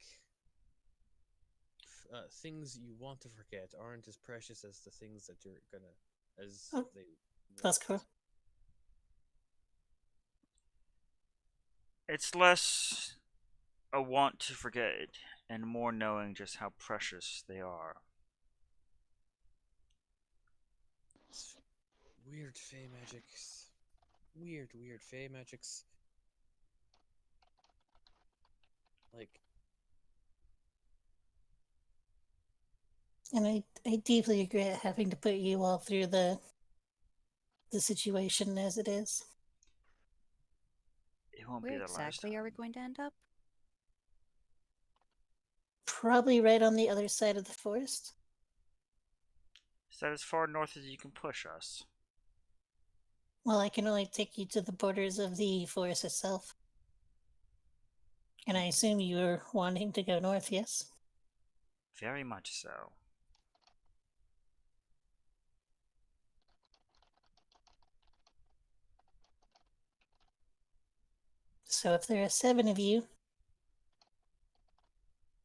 things you want to forget aren't as precious as the things that you're gonna as Oh, they that's want. cool. It's less a want to forget and more knowing just how precious they are. It's weird fey magics. Weird fey magics. Like, And I deeply regret having to put you all through the situation as it is. It won't be Where the last exactly time. are we going to end up? Probably right on the other side of the forest. Is that as far north as you can push us? Well, I can only take you to the borders of the forest itself. And I assume you're wanting to go north, yes? Very much so. So if there are 7 of you,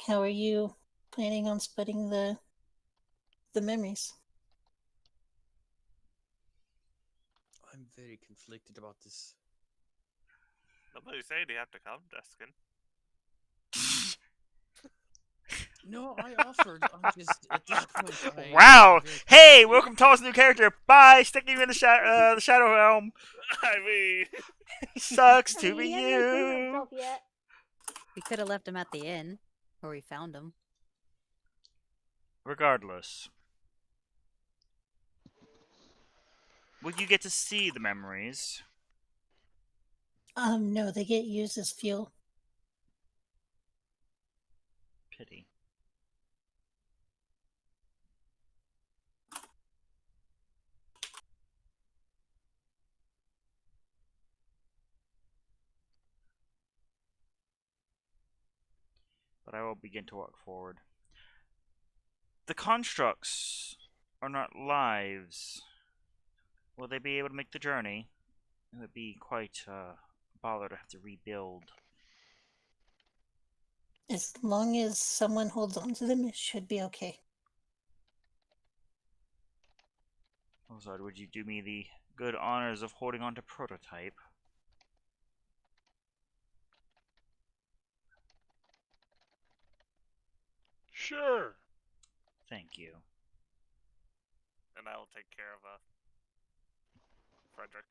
how are you planning on splitting the memories? I'm very conflicted about this. Nobody said you have to come, Deskin. No, I offered. I'm just at this point. Wow! I'm very Hey, conflicted. welcome to us new character. Bye. Sticking you in the shadow realm. I mean, Sucks I to mean, be he hasn't really proven you. himself yet. We could have left him at the inn, where we found him. Regardless, will you get to see the memories? No, they get used as fuel. Pity. But I will begin to walk forward. the constructs are not lives, will they be able to make the journey? It would be quite a bother to have to rebuild. As long as someone holds on to them, it should be okay. Lozard, would you do me the good honors of holding on to prototype? Sure. Thank you. And I will take care of Frederick.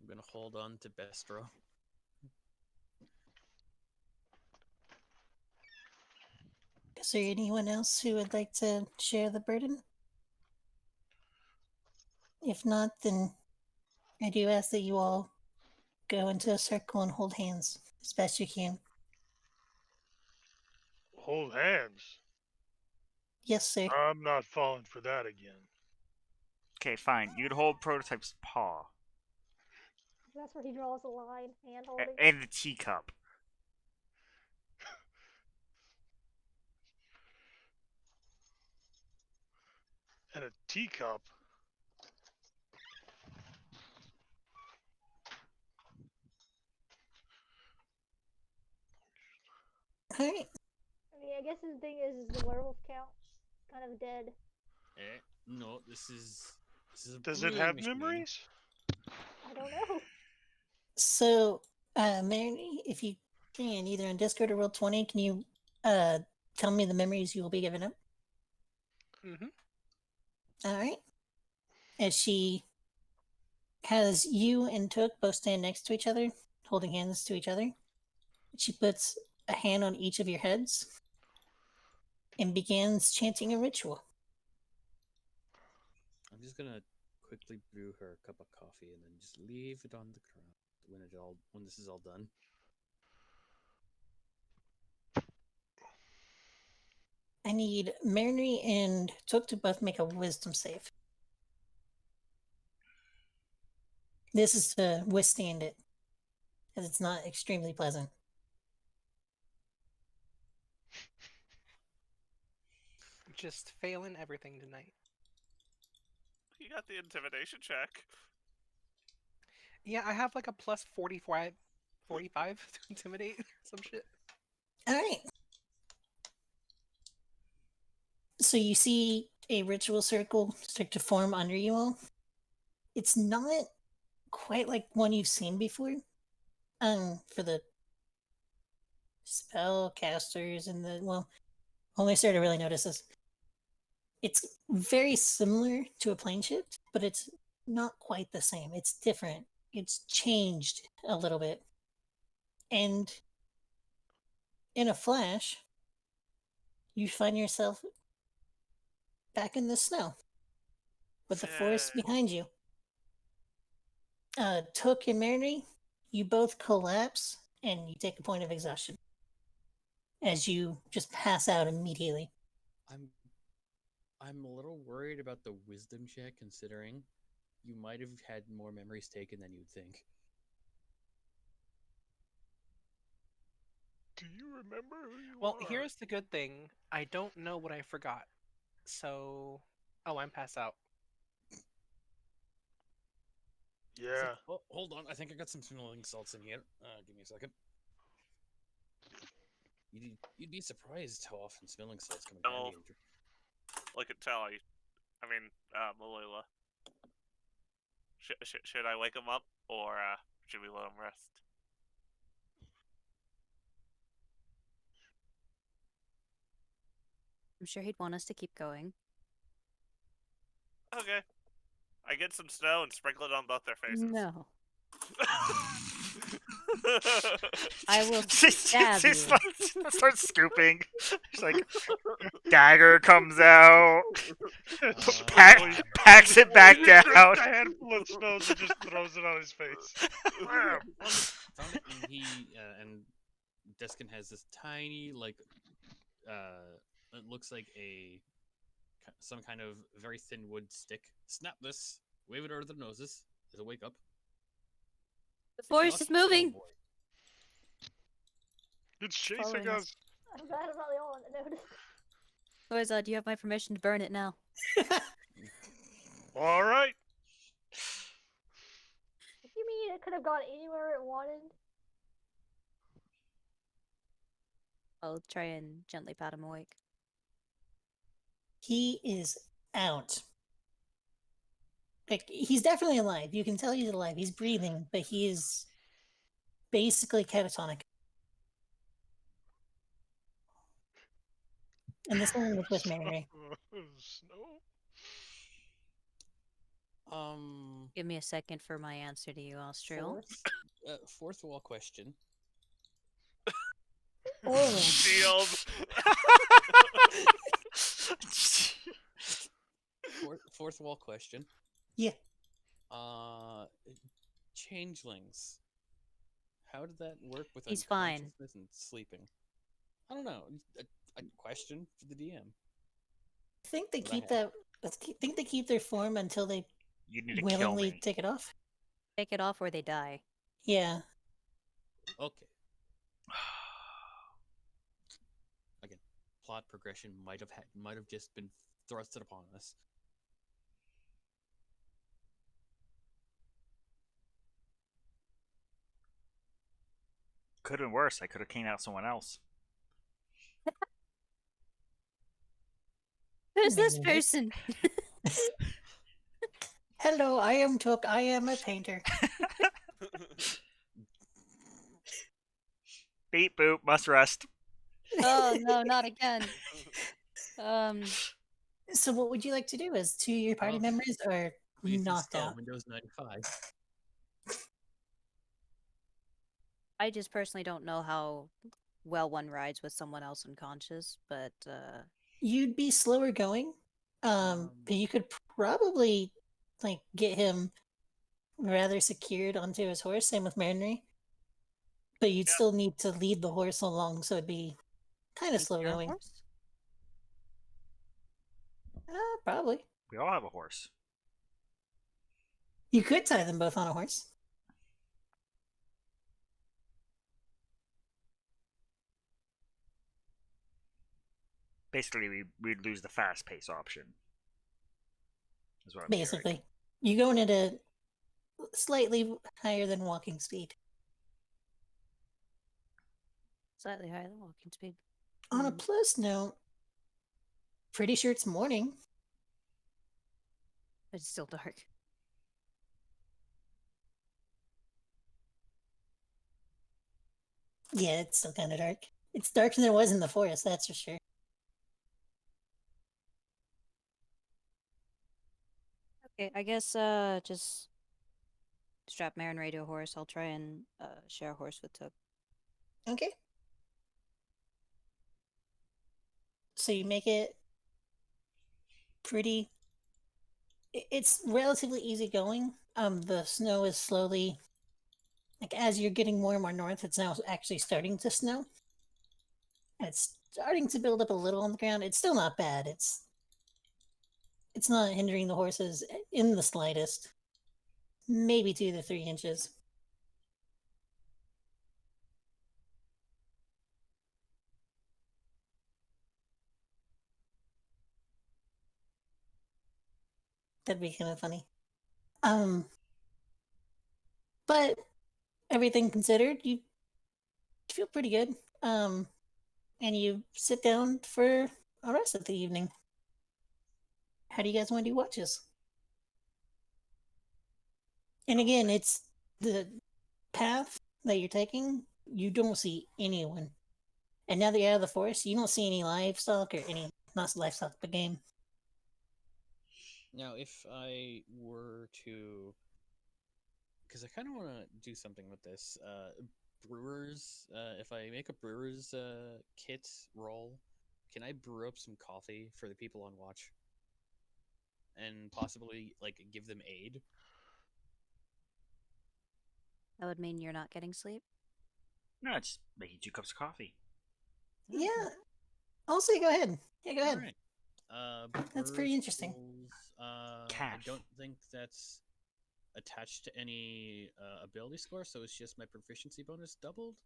I'm gonna hold on to Bestro. Is there anyone else who would like to share the burden? If not, then I do ask that you all go into a circle and hold hands as best you can. Hold hands. Yes, sir. I'm not falling for that again. Okay, fine. You'd hold prototype's paw. That's where he draws the line, hand holding. And the teacup. And a teacup. Alright. I mean, I guess the thing is the werewolf count kind of dead. No, this is a Does it brewing have machine. memories? I don't know. So, Mary, if you can, either on Discord or Roll20, can you tell me the memories you will be giving up? Mm-hmm. Alright. As she has you and Took both stand next to each other, holding hands to each other. She puts a hand on each of your heads and begins chanting a ritual. I'm just gonna quickly brew her a cup of coffee and then just leave it on the ground when this is all done. I need Mary and Took to both make a wisdom save. This is to withstand it, as it's not extremely pleasant. Just failing everything tonight. You got the intimidation check. Yeah, I have like a plus 45 to intimidate or some shit. Alright. So you see a ritual circle start to form under you all. It's not quite like one you've seen before. For the spellcasters and when I started to really notice this. It's very similar to a plane shift, but it's not quite the same. It's different. It's changed a little bit. And in a flash, you find yourself back in the snow with the forest Yay. behind you. Took and Mary, you both collapse and you take a point of exhaustion as you just pass out immediately. I'm a little worried about the wisdom check, considering you might have had more memories taken than you'd think. Do you remember who you Well, are? here's the good thing. I don't know what I forgot. So, I'm passed out. Yeah. Oh, hold on. I think I got some smelling salts in here. Give me a second. You'd be surprised how often smelling salts come in Oh. handy. Look at Tally. Malula. Should I wake him up, or should we let him rest? I'm sure he'd want us to keep going. Okay. I get some snow and sprinkle it on both their faces. No. I will stab She you. starts scooping. She's like, dagger comes out. Packs it back He down. just grabs a handful of snow and just throws it on his face. Wham! Found it, and he and Deskin has this tiny, like, it looks like some kind of very thin wood stick. Snap this, wave it over their noses. It'll wake up. The forest is moving. It's Following chasing us. I'm glad I'm not the only one that noticed. Loiza, do you have my permission to burn it now? All right. You mean it could have gone anywhere it wanted? I'll try and gently pat him awake. He is out. Like, he's definitely alive. You can tell he's alive. He's breathing, but he is basically catatonic. And this one was with Mary. Snow. Give me a second for my answer to you, Austrial. Fourth wall question. Oh, Shield. Fourth wall question. yeah. Changelings. How did that work with He's fine. unconsciousness and sleeping? I don't know. A question for the DM. I think they What I keep have. that. I think they keep their form until they You need to kill willingly me. take it off. Take it off or they die. Yeah. Okay. Again, plot progression might have just been thrusted upon us. Could have been worse. I could have cleaned out someone else. Who's this Maybe. person? Hello, I am Took. I am a painter. Beep boop. Must rest. Oh no, not again. So, what would you like to do? As two of your party Oh, members are Please knocked install out? Windows 95. I just personally don't know how well one rides with someone else unconscious, but You'd be slower going, but you could probably like get him rather secured onto his horse. Same with Marinry. But you'd Yep. still need to lead the horse along, so it'd be kind of is slow your going. horse? Probably. We all have a horse. You could tie them both on a horse. Basically, we'd lose the fast pace option. Is what I'm hearing. Basically, you going at a slightly higher than walking speed. Slightly higher than walking speed. On a plus note, pretty sure it's morning. But it's still dark. Yeah, it's still kind of dark. It's darker than it was in the forest, that's for sure. Okay, I guess just strap Marin to a horse. I'll try and share a horse with Took. Okay. So you make it pretty. It's relatively easy going. The snow is slowly, like as you're getting more and more north, it's now actually starting to snow. And it's starting to build up a little on the ground. It's still not bad. It's not hindering the horses in the slightest. Maybe 2 to 3 inches. That'd be kind of funny. But everything considered, you feel pretty good. And you sit down for a rest of the evening. How do you guys want to do watches? And again, it's the path that you're taking, you don't see anyone. And now that you're out of the forest, you don't see any livestock or any, not livestock, but game. Now, if I were to, because I kind of want to do something with this, brewers. If I make a brewer's kit roll, can I brew up some coffee for the people on watch, and possibly like give them aid? That would mean you're not getting sleep. No, it's making 2 cups of coffee. Yeah. I'll say go ahead. Yeah, go ahead. All right. That's pretty Brewers interesting. rolls, I Calf. don't think that's attached to any ability score, so it's just my proficiency bonus doubled.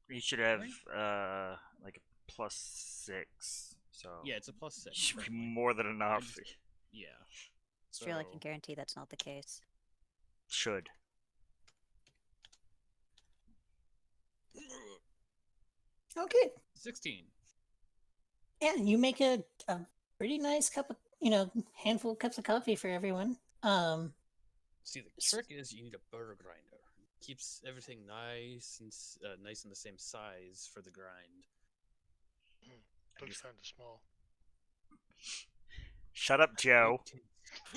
You should have Right. like a +6. So Yeah, it's a +6. should be Certainly. more than enough. Yeah. Strel, I can So- guarantee that's not the case. Should. Okay. 16. Yeah, you make a pretty nice cup of, handful of cups of coffee for everyone. See, the trick is you need a burr grinder. Keeps everything nice and nice and the same size for the grind. Looks kind of small. Shut up, Joe.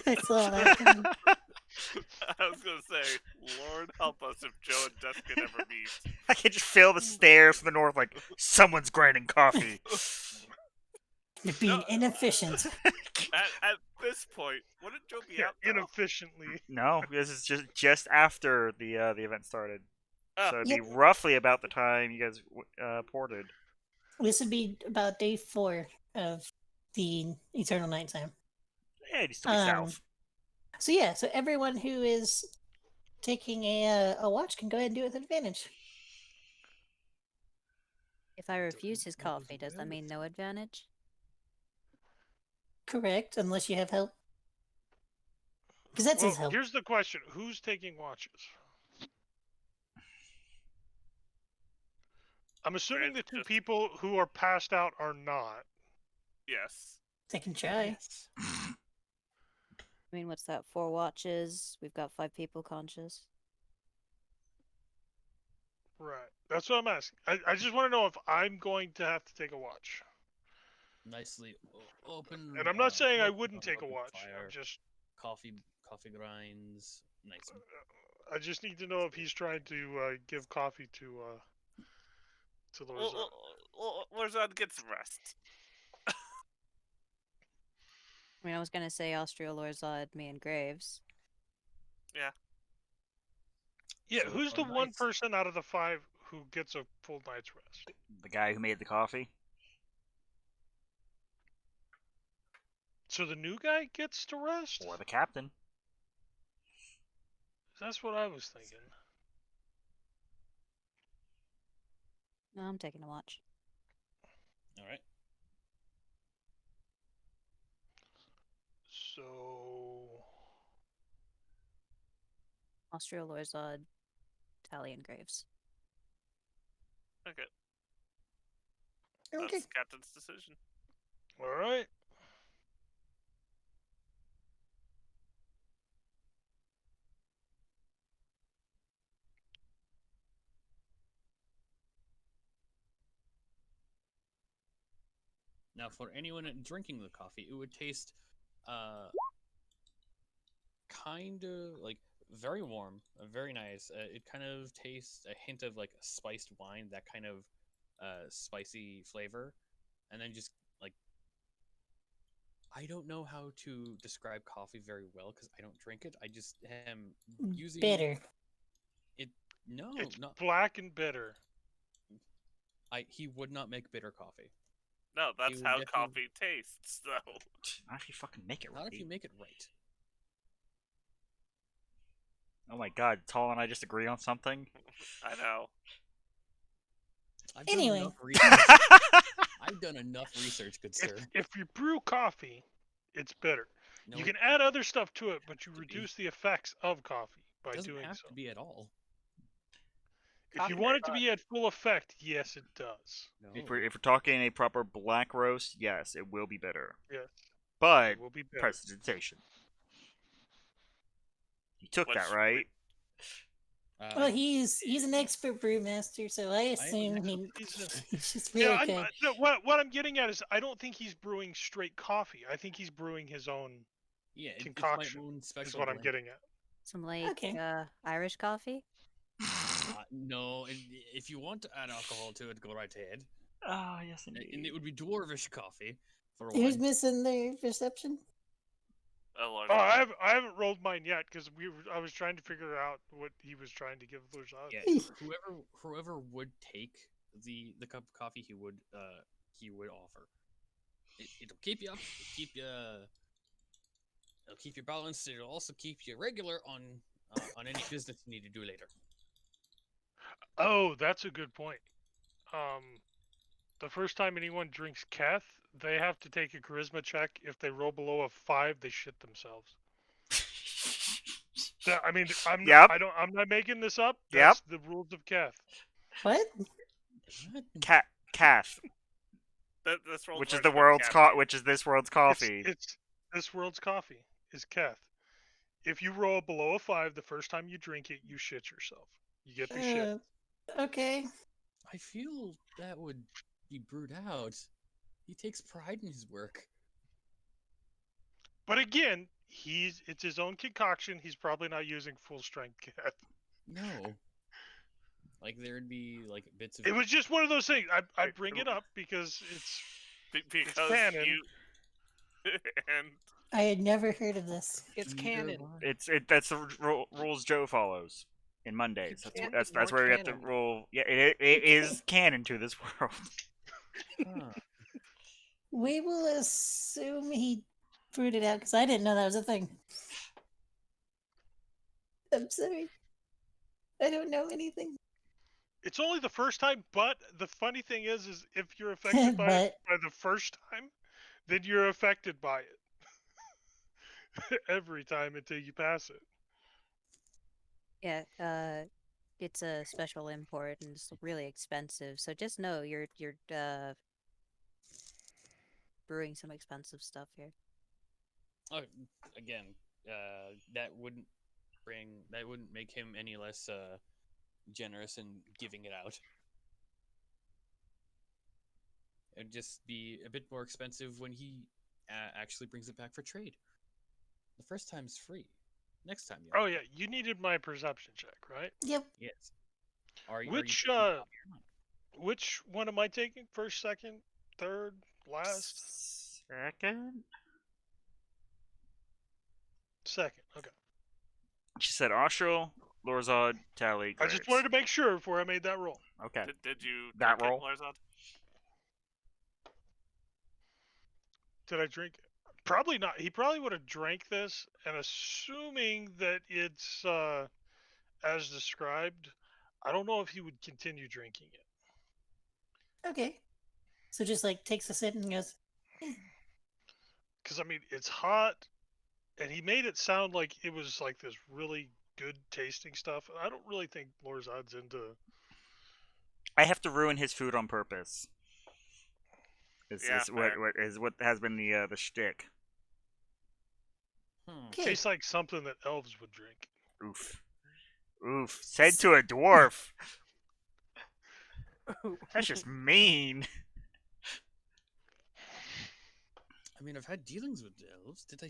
I saw that coming. I was gonna say, Lord help us if Joe and Deskin ever meet. I can just feel the stares from the north like, someone's grinding coffee. You're being inefficient. At this point, wouldn't Joe be Yeah, out though? inefficiently. No, this is just after the event started. Oh. So it'd Yep. be roughly about the time you guys ported. This would be about day 4 of the Eternal Nighttime. Yeah, it'd still be south. So yeah, so everyone who is taking a watch can go ahead and do it with advantage. If I refuse his coffee, does that mean no advantage? Correct, unless you have help. Because that's his Well, help. here's the question: who's taking watches? I'm assuming the Grant two just- people who are passed out are not. Yes. They can try. Yes. I mean, what's that? 4 watches. We've got 5 people conscious. Right. That's what I'm asking. I just want to know if I'm going to have to take a watch. Nicely open. And I'm not saying I open wouldn't take a open watch. fire, I'm just coffee grinds. Nice. I just need to know if he's trying to give coffee to Lorzan. Lorzan gets some rest. I mean, I was gonna say Austria, Lorzad, me, and Graves. Yeah, So who's the our one knights- person out of the 5 who gets a full night's rest? The guy who made the coffee. So the new guy gets to rest? Or the captain. That's what I was thinking. No, I'm taking a watch. All right. So Austria, Lorzad, Tally, and Graves. Okay. Okay. That's Captain's decision. all right. Now, for anyone drinking the coffee, it would taste, kind of like very warm, very nice. It kind of tastes a hint of like a spiced wine, that kind of spicy flavor, and then just like I don't know how to describe coffee very well because I don't drink it. I just am using Bitter. it. No, It's not black and bitter. he would not make bitter coffee. No, that's would how definitely- coffee tastes, though. Not if you fucking make it Not right. if you make it right. Oh my god, Tall and I just agree on something? I know. I've done Anyway. enough research. I've done enough research, good sir. If you brew coffee, it's bitter. No, You it can add other stuff to it, but you to be. reduce the effects of coffee by doesn't doing have so. to be at all. If you want it to be at full effect, yes, it does. No. if we're talking a proper black roast, yes, it will be bitter. Yes, But it will be bitter. prestidigitation. You took Which that, right? Well, he's an expert brewmaster, so I assume He's he's just really Yeah, okay. no, what I'm getting at is I don't think he's brewing straight coffee. I think he's brewing his own. yeah, it's concoction my own special. Is what I'm blend. getting at. Some like Okay. Irish coffee. No, if you want to add alcohol to it, go right ahead. Ah, yes, And indeed. it would be dwarvish coffee for Who's one. missing their perception? Oh, Lord. Oh, I haven't rolled mine yet because I was trying to figure out what he was trying to give Lurzad. Yeah, whoever would take the cup of coffee, he would offer. It'll keep you up. It'll keep you balanced. It'll also keep you regular on any business you need to do later. Oh, that's a good point. the first time anyone drinks Keth, they have to take a charisma check. If they roll below a 5, they shit themselves. I mean, Yep. I'm not making this up. Yep. That's the rules of Keth. What? What? Cath, This world's which is version the of world's caffeine. which is this world's coffee. It's this world's coffee is Keth. If you roll below a 5 the first time you drink it, you shit yourself. You get the shit. Okay. I feel that would be brewed out. He takes pride in his work. But again, it's his own concoction. He's probably not using full strength Keth. No. Like there'd be like bits of. It was just one of those things. I bring it up because it's Because canon. you and I had never heard of this. It's Neither canon. have I. That's the rules Joe follows in Mondays. can't That's ignore where we have to canon. roll. Yeah, it is canon to this world. Huh. We will assume he brewed it out because I didn't know that was a thing. I'm sorry. I don't know anything. It's only the first time, but the funny thing is if you're affected by it But by the first time, then you're affected by it every time until you pass it. Yeah, it's a special import and it's really expensive. So just know you're brewing some expensive stuff here. Oh, again, that wouldn't make him any less generous in giving it out. It'd just be a bit more expensive when he actually brings it back for trade. The first time's free. Next time, Oh yeah, you needed my perception check, right? yep. Yes. Are you Which taking it off your mind? which one am I taking? First, second, third, last? Second. Second. Okay. She said Austral, Lorzod, Tally. I just wanted to make sure before I made that roll. Okay. did you That drink roll? it, Larzad? Did I drink? Probably not. He probably would have drank this, and assuming that it's as described, I don't know if he would continue drinking it. Okay. So just like takes a sip and goes, Because I mean, it's hot, and he made it sound like it was like this really good tasting stuff. And I don't really think Lorzad's into. I have to ruin his food on purpose. Yeah, fair. What has been the shtick. okay. Tastes like something that elves would drink. Oof. Oof. Said to a dwarf. That's just mean. I mean, I've had dealings with elves. Did they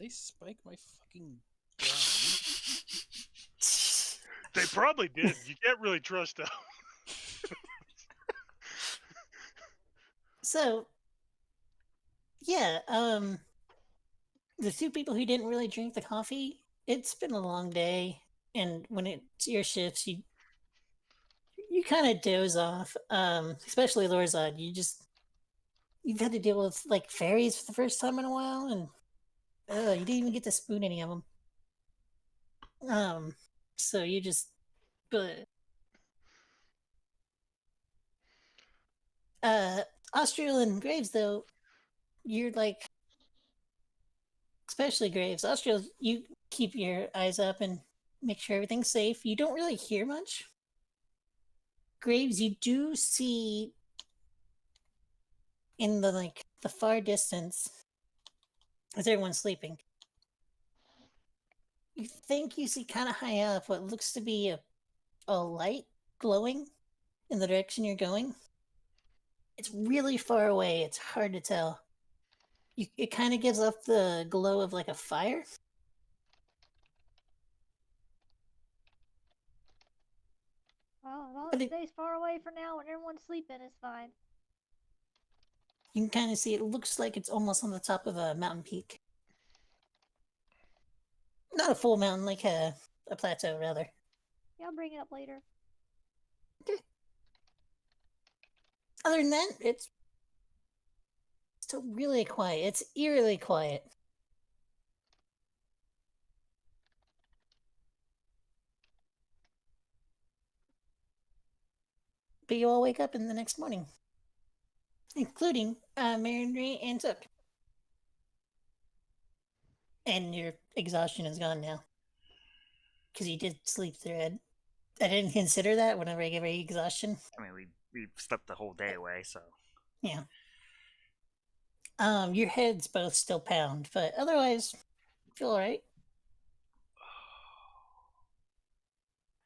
spike my fucking ground? They probably did. You can't really trust elves. So, yeah, the two people who didn't really drink the coffee, it's been a long day, and when it's your shifts, you kind of doze off. Especially Lorzad, you've had to deal with like fairies for the first time in a while, and you didn't even get to spoon any of them. So you just, but Austral and Graves though, you're like, especially Graves. Austral, you keep your eyes up and make sure everything's safe. You don't really hear much. Graves, you do see in the far distance as everyone's sleeping. You think you see kind of high up what looks to be a light glowing in the direction you're going. It's really far away. It's hard to tell. It kind of gives off the glow of like a fire. Well, as long But as it it- stays far away for now when everyone's sleeping, it's fine. You can kind of see it looks like it's almost on the top of a mountain peak. Not a full mountain, like a plateau, rather. Yeah, I'll bring it up later. Other than that, it's still really quiet. It's eerily quiet. But you all wake up in the next morning. including Marinry and Zook. And your exhaustion is gone now. Because you did sleep through it. I didn't consider that whenever I gave her exhaustion. I mean, we slept the whole day away, so. Yeah. Your heads both still pound, but otherwise, feel alright.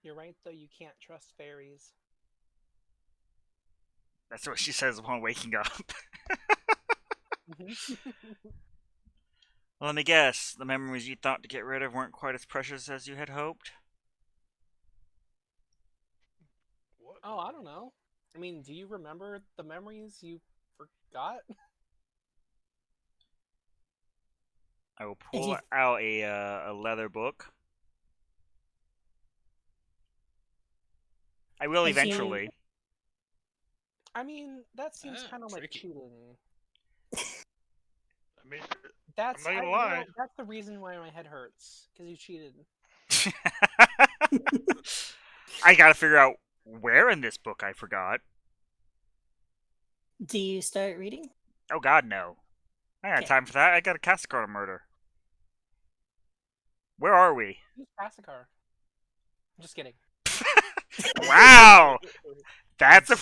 You're right, though. You can't trust fairies. That's what she says upon waking up. Well, let me guess. The memories you thought to get rid of weren't quite as precious as you had hoped? What? Oh, I don't know. I mean, do you remember the memories you forgot? I will If pull you- out a leather book. I will If you- eventually. I mean, that seems Ah, kind of like tricky. cheating. I mean, That's I'm not gonna you know, lie. that's the reason why my head hurts because you cheated. I gotta figure out where in this book I forgot. Do you start reading? Oh god, no. I ain't got Okay. time for that. I got a Castigar to murder. Where are we? Use Pacicar. Just kidding. Wow! That's a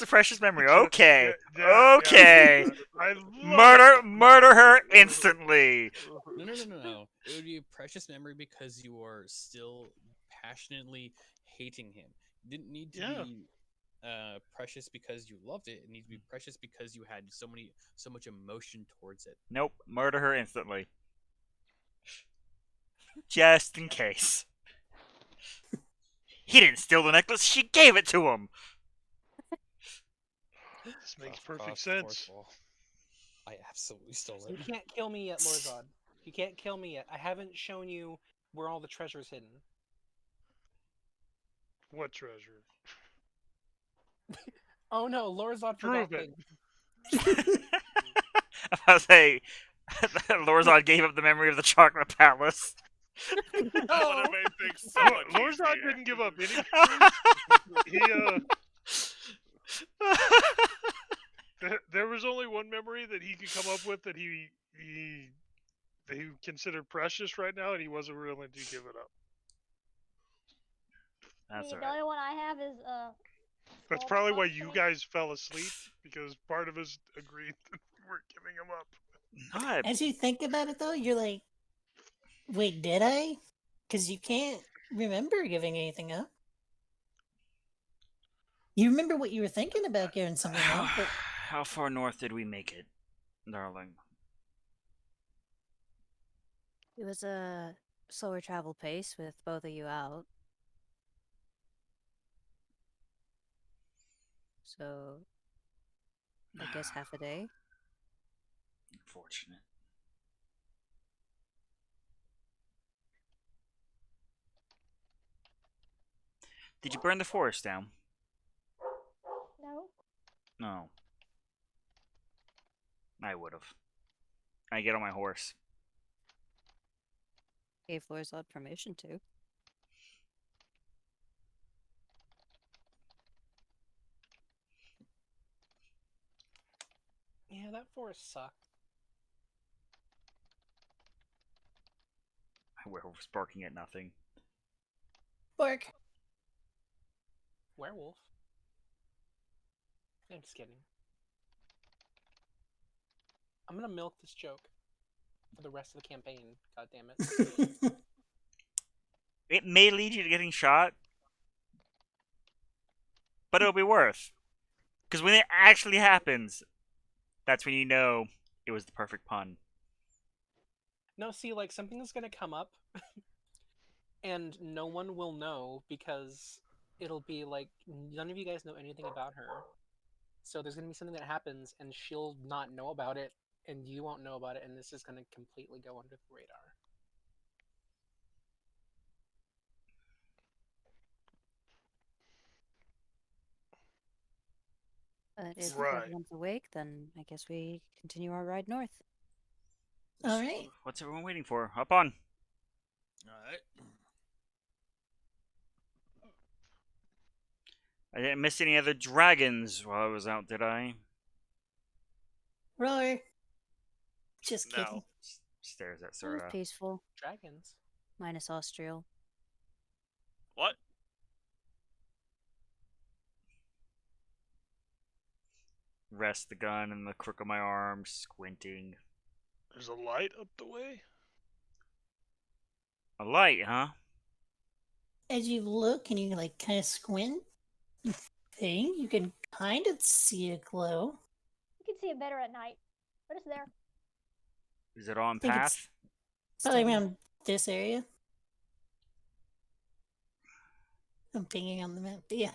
precious memory. Yeah, Okay. yeah, Okay. I love Murder her instantly. No. It would be a precious memory because you are still passionately hating him. It didn't need to Yeah. be precious because you loved it. It needs to be precious because you had so much emotion towards it. Nope. Murder her instantly. Just in case. He didn't steal the necklace. She gave it to him. This makes Cough, perfect cough, sense. fourth wall. I absolutely stole You it. can't kill me yet, Lorzod. You can't kill me yet. I haven't shown you where all the treasure's hidden. What treasure? Oh no, Lorzod Prove forgot it. things. I was say, Lorzod gave up the memory of the chocolate palace. That would have made things so Lo- much Lorzod easier. didn't give up anything. He there was only one memory that he could come up with that he considered precious right now, and he wasn't willing to give it up. That's The alright. only one I have is That's small probably why box you thing. guys fell asleep, because part of us agreed that we weren't giving him up. God. As you think about it, though, you're like, wait, did I? Because you can't remember giving anything up. You remember what you were thinking about giving something up, but How far north did we make it, darling? It was a slower travel pace with both of you out. So, I guess half a day. Unfortunate. Did you burn the forest down? No. No. I would have. I get on my horse. Gave Lorzod permission to. Yeah, that forest sucked. My werewolf's barking at nothing. bark. Werewolf. I'm just kidding. I'm gonna milk this joke for the rest of the campaign. God damn it. It may lead you to getting shot, but it'll be worth. Because when it actually happens, that's when you know it was the perfect pun. No, see, like something is gonna come up, and no one will know because it'll be like none of you guys know anything about her. So there's gonna be something that happens, and she'll not know about it, and you won't know about it, and this is gonna completely go under the radar. But if Right. everyone's awake, then I guess we continue our ride north. All right. What's everyone waiting for? Hop on. Alright. I didn't miss any other dragons while I was out, did I? Roar. Just kidding. No. Stares at It was Serta. peaceful, Dragons. minus Austrial. What? Rest the gun in the crook of my arm, squinting. There's a light up the way. A light, huh? As you look and you like kind of squint, you think you can kind of see a glow. You can see it better at night, but it's there. Is it on think it's- path? Probably Steady. around this area. I'm pinging on the map. But yeah.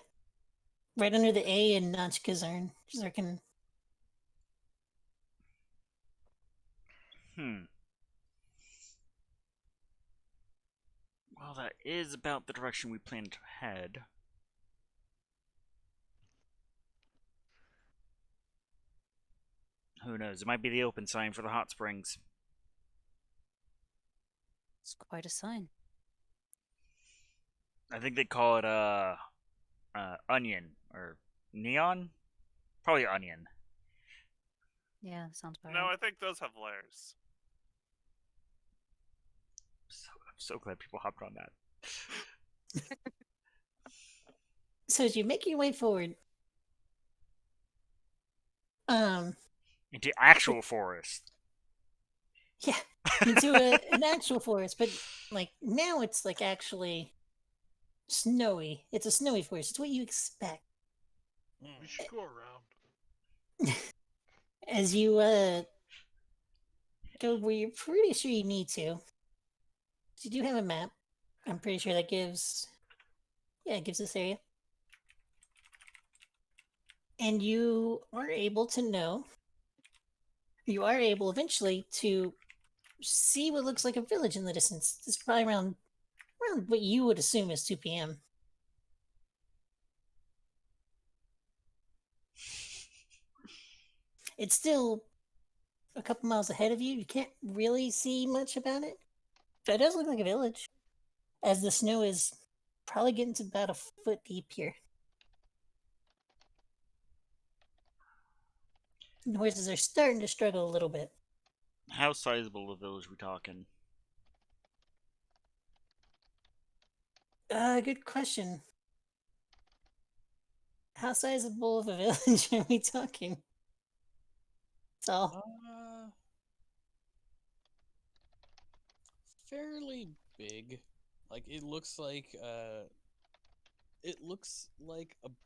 Right under the A and Nachkazarn. Zarkin. Well, that is about the direction we plan to head. Who knows? It might be the open sign for the hot springs. It's quite a sign. I think they call it onion or neon. Probably onion. Yeah, sounds about No, right. I think those have layers. I'm so glad people hopped on that. So as you make your way forward, Into actual forest. yeah, into an actual forest, but like now it's like actually snowy. It's a snowy forest. It's what you expect. We should go around. As you go where you're pretty sure you need to. You do have a map. I'm pretty sure that gives it gives this area. And you are able to know, you are able eventually to see what looks like a village in the distance. It's probably around what you would assume is 2 p.m. It's still a couple miles ahead of you. You can't really see much about it. But it does look like a village, as the snow is probably getting to about a foot deep here. And the horses are starting to struggle a little bit. How sizable a village we talking? Good question. How sizable of a village are we talking? It's all. Fairly big. Like it looks like a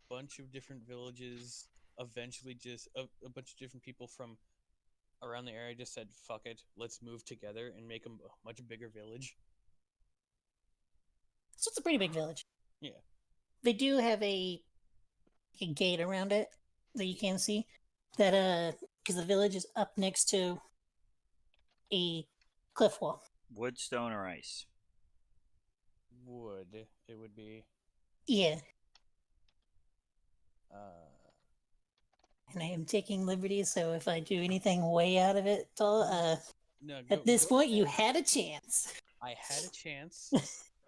bunch of different villages eventually just a bunch of different people from around the area just said fuck it, let's move together and make a much bigger village. So it's a pretty big village. Yeah. They do have a gate around it that you can see. That because the village is up next to a cliff wall. Wood, stone, or ice? Wood, it would be. Yeah, Uh, and I am taking liberties, so if I do anything way out of it, no, at this go point you ahead. had a chance. I had a chance.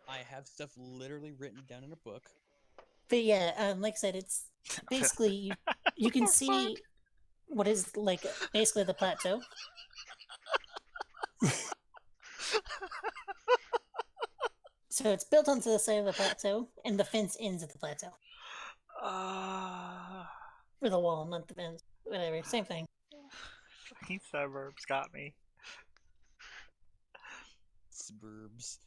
I have stuff literally written down in a book. But yeah, like I said, it's basically you can see what is like basically the plateau. So it's built onto the side of the plateau, and the fence ends at the plateau. Or the wall, not the fence. Whatever, same thing. Fucking suburbs got me. Suburbs.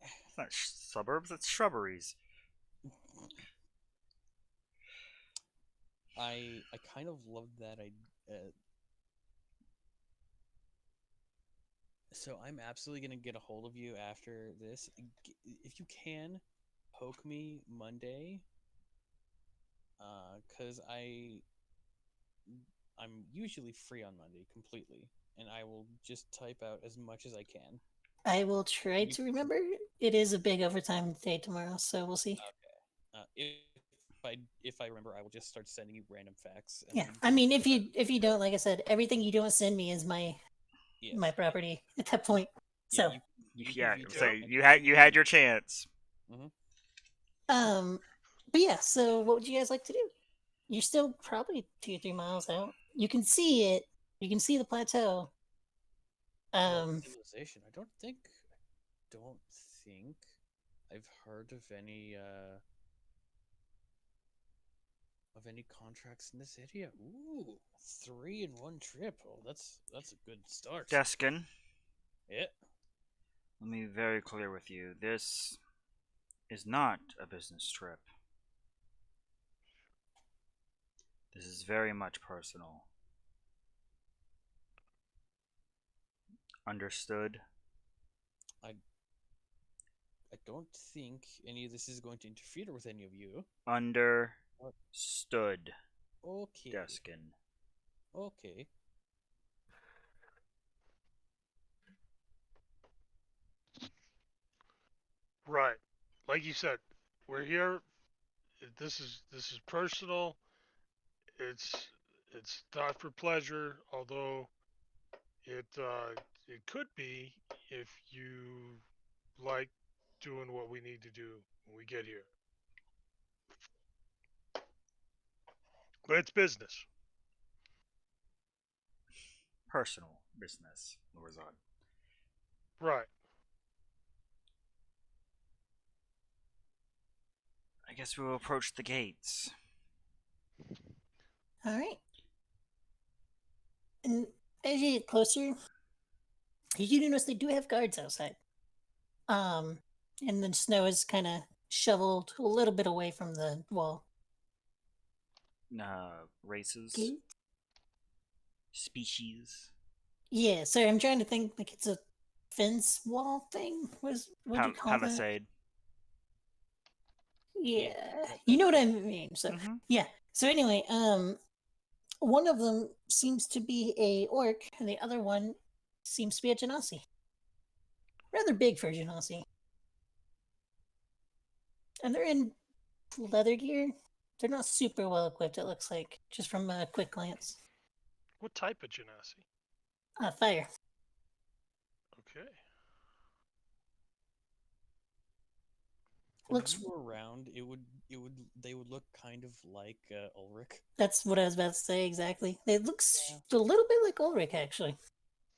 It's not suburbs, it's shrubberies. I kind of love that. So I'm absolutely gonna get a hold of you after this. If you can, poke me Monday. Cause I'm usually free on Monday completely, and I will just type out as much as I can. I will try to remember. It is a big overtime day tomorrow, so we'll see. If I remember, I will just start sending you random facts. And Yeah, then I mean, if you don't, like I said, everything you don't send me is my property at that point. Yeah, So So you had your chance. but yeah. So what would you guys like to do? You're still probably 2 or 3 miles out. You can see it. You can see the plateau. Well, Um, civilization. I don't think I've heard of any contracts in this area. Ooh, 3 in one trip. Oh, that's a good start. Deskin, Yeah. let me be very clear with you. This is not a business trip. This is very much personal. Understood? I don't think any of this is going to interfere with any of you. Understood, Okay. Deskin. Okay. Right. Like you said, we're here. This is personal. It's it's not for pleasure, although it could be if you like doing what we need to do when we get here. But it's business. Personal business, Lorzon. Right. I guess we will approach the gates. all right. And as you get closer, you do notice they do have guards outside. And the snow is kind of shoveled a little bit away from the wall. Races, Gate? species, Yeah, sorry, I'm trying to think. Like it's a fence wall thing. What'd you call that? palisade. Yeah, that- you know what I that's mean. So Mhm. yeah. So anyway, one of them seems to be a orc, and the other one seems to be a genasi. Rather big for a genasi. And they're in leather gear. They're not super well equipped. It looks like just from a quick glance. What type of genasi? Fire. Okay. When Looks. you were around, they would look kind of like Ulrich. That's what I was about to say exactly. It looks Yeah. a little bit like Ulrich actually.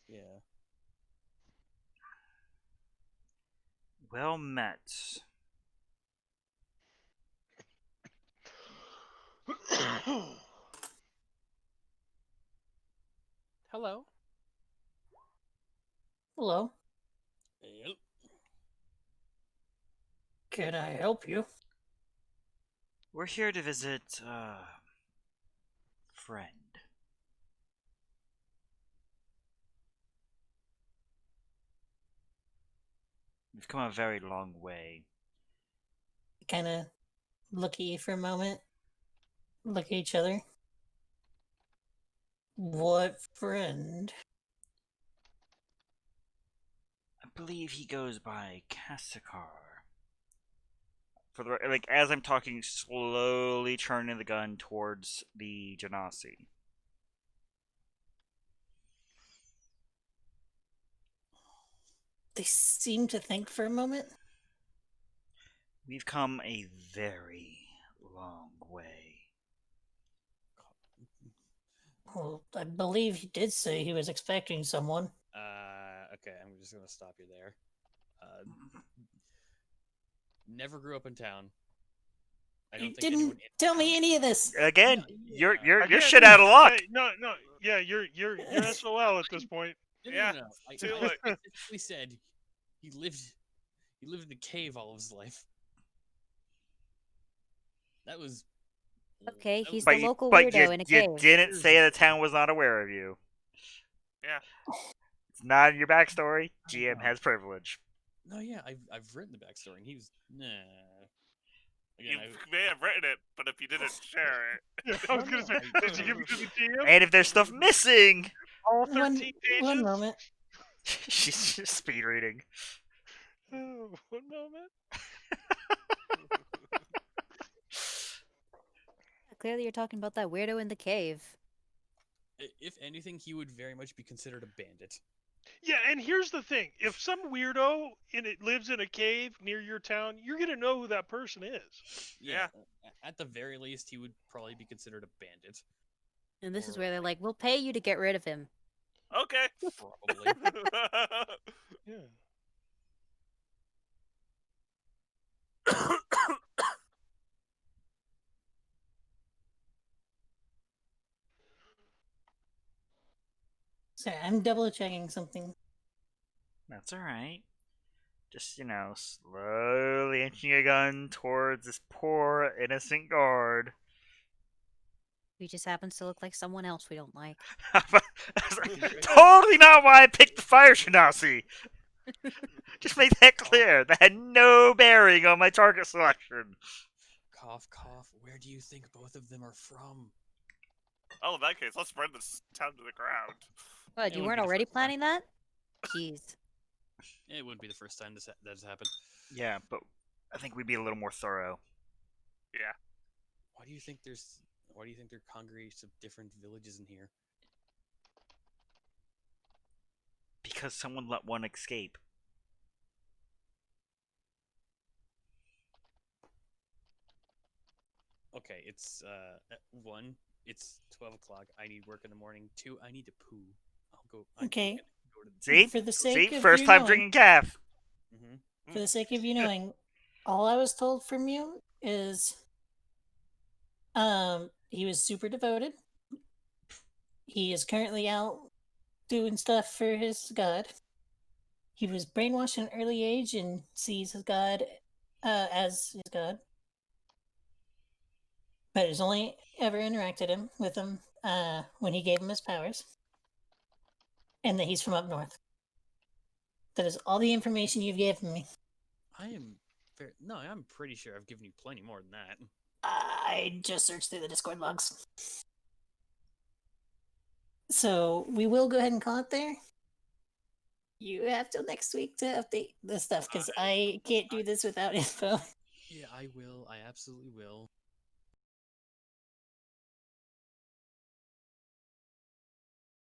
Yeah. Well met. Hello. Hello. Yep. Can I help you? We're here to visit friend. We've come a very long way. Kind of look at you for a moment. Look at each other. What friend? I believe he goes by Kassakar. For the like, as I'm talking, slowly turning the gun towards the Genasi. They seem to think for a moment. We've come a very long way. Well, I believe he did say he was expecting someone. Okay, I'm just gonna stop you there. Never grew up in town. I You don't think anyone didn't in tell town. me any of this. Again, No, you're yeah. you're Again, shit out of luck. Hey, no. Yeah, you're SOL at this point. No, Yeah, I too late. specifically said he lived in the cave all of his life. That was Okay, that he's was- the But you, local but weirdo in a you cave. didn't Years say the ago. town was not aware of you. Yeah. It's not in your backstory. I GM know. has privilege. No, yeah, I've written the backstory, and he was nah. Again, You may have written it, but if you didn't share it, Yeah, I was No, gonna no, say, I- did you give it to the GM? And if there's stuff missing, All One 13 pages? one moment. she's just speed reading. Oh, one moment. Clearly, you're talking about that weirdo in the cave. if anything, he would very much be considered a bandit. Yeah, and here's the thing: if some weirdo lives in a cave near your town, you're gonna know who that person is. Yeah. At the very least, he would probably be considered a bandit. And this is Or, where they're like, "We'll pay you to get rid of him." Okay. probably. Yeah. Sorry, I'm double checking something. That's alright. Just, slowly inching a gun towards this poor, innocent guard. He just happens to look like someone else we don't like. Totally not why I picked the fire Shanasi! Just make that clear. That had no bearing on my target selection. Cough, cough. Where do you think both of them are from? Oh, in that case, let's spread this town to the ground. What, It you wouldn't weren't be the already first time. planning that? Jeez. It wouldn't be the first time that's happened. Yeah, but I think we'd be a little more thorough. Yeah. Why do you think there are congregations of different villages in here? Because someone let one escape. Okay, it's 1, it's 12 o'clock. I need work in the morning. 2, I need to poo. I'll go. Okay. Go to See? For the See? sake of First your time knowing, drinking calf. Mm-hmm. for the sake of you knowing, all I was told from you is, he was super devoted. He is currently out doing stuff for his god. He was brainwashed at an early age and sees his god as his god, but has only ever interacted with him when he gave him his powers, and that he's from up north. That is all the information you've given me. I am No, I'm pretty sure I've given you plenty more than that. I just searched through the Discord logs. So we will go ahead and call it there. You have till next week to update the stuff because I can't do this without info. Yeah, I will. I absolutely will.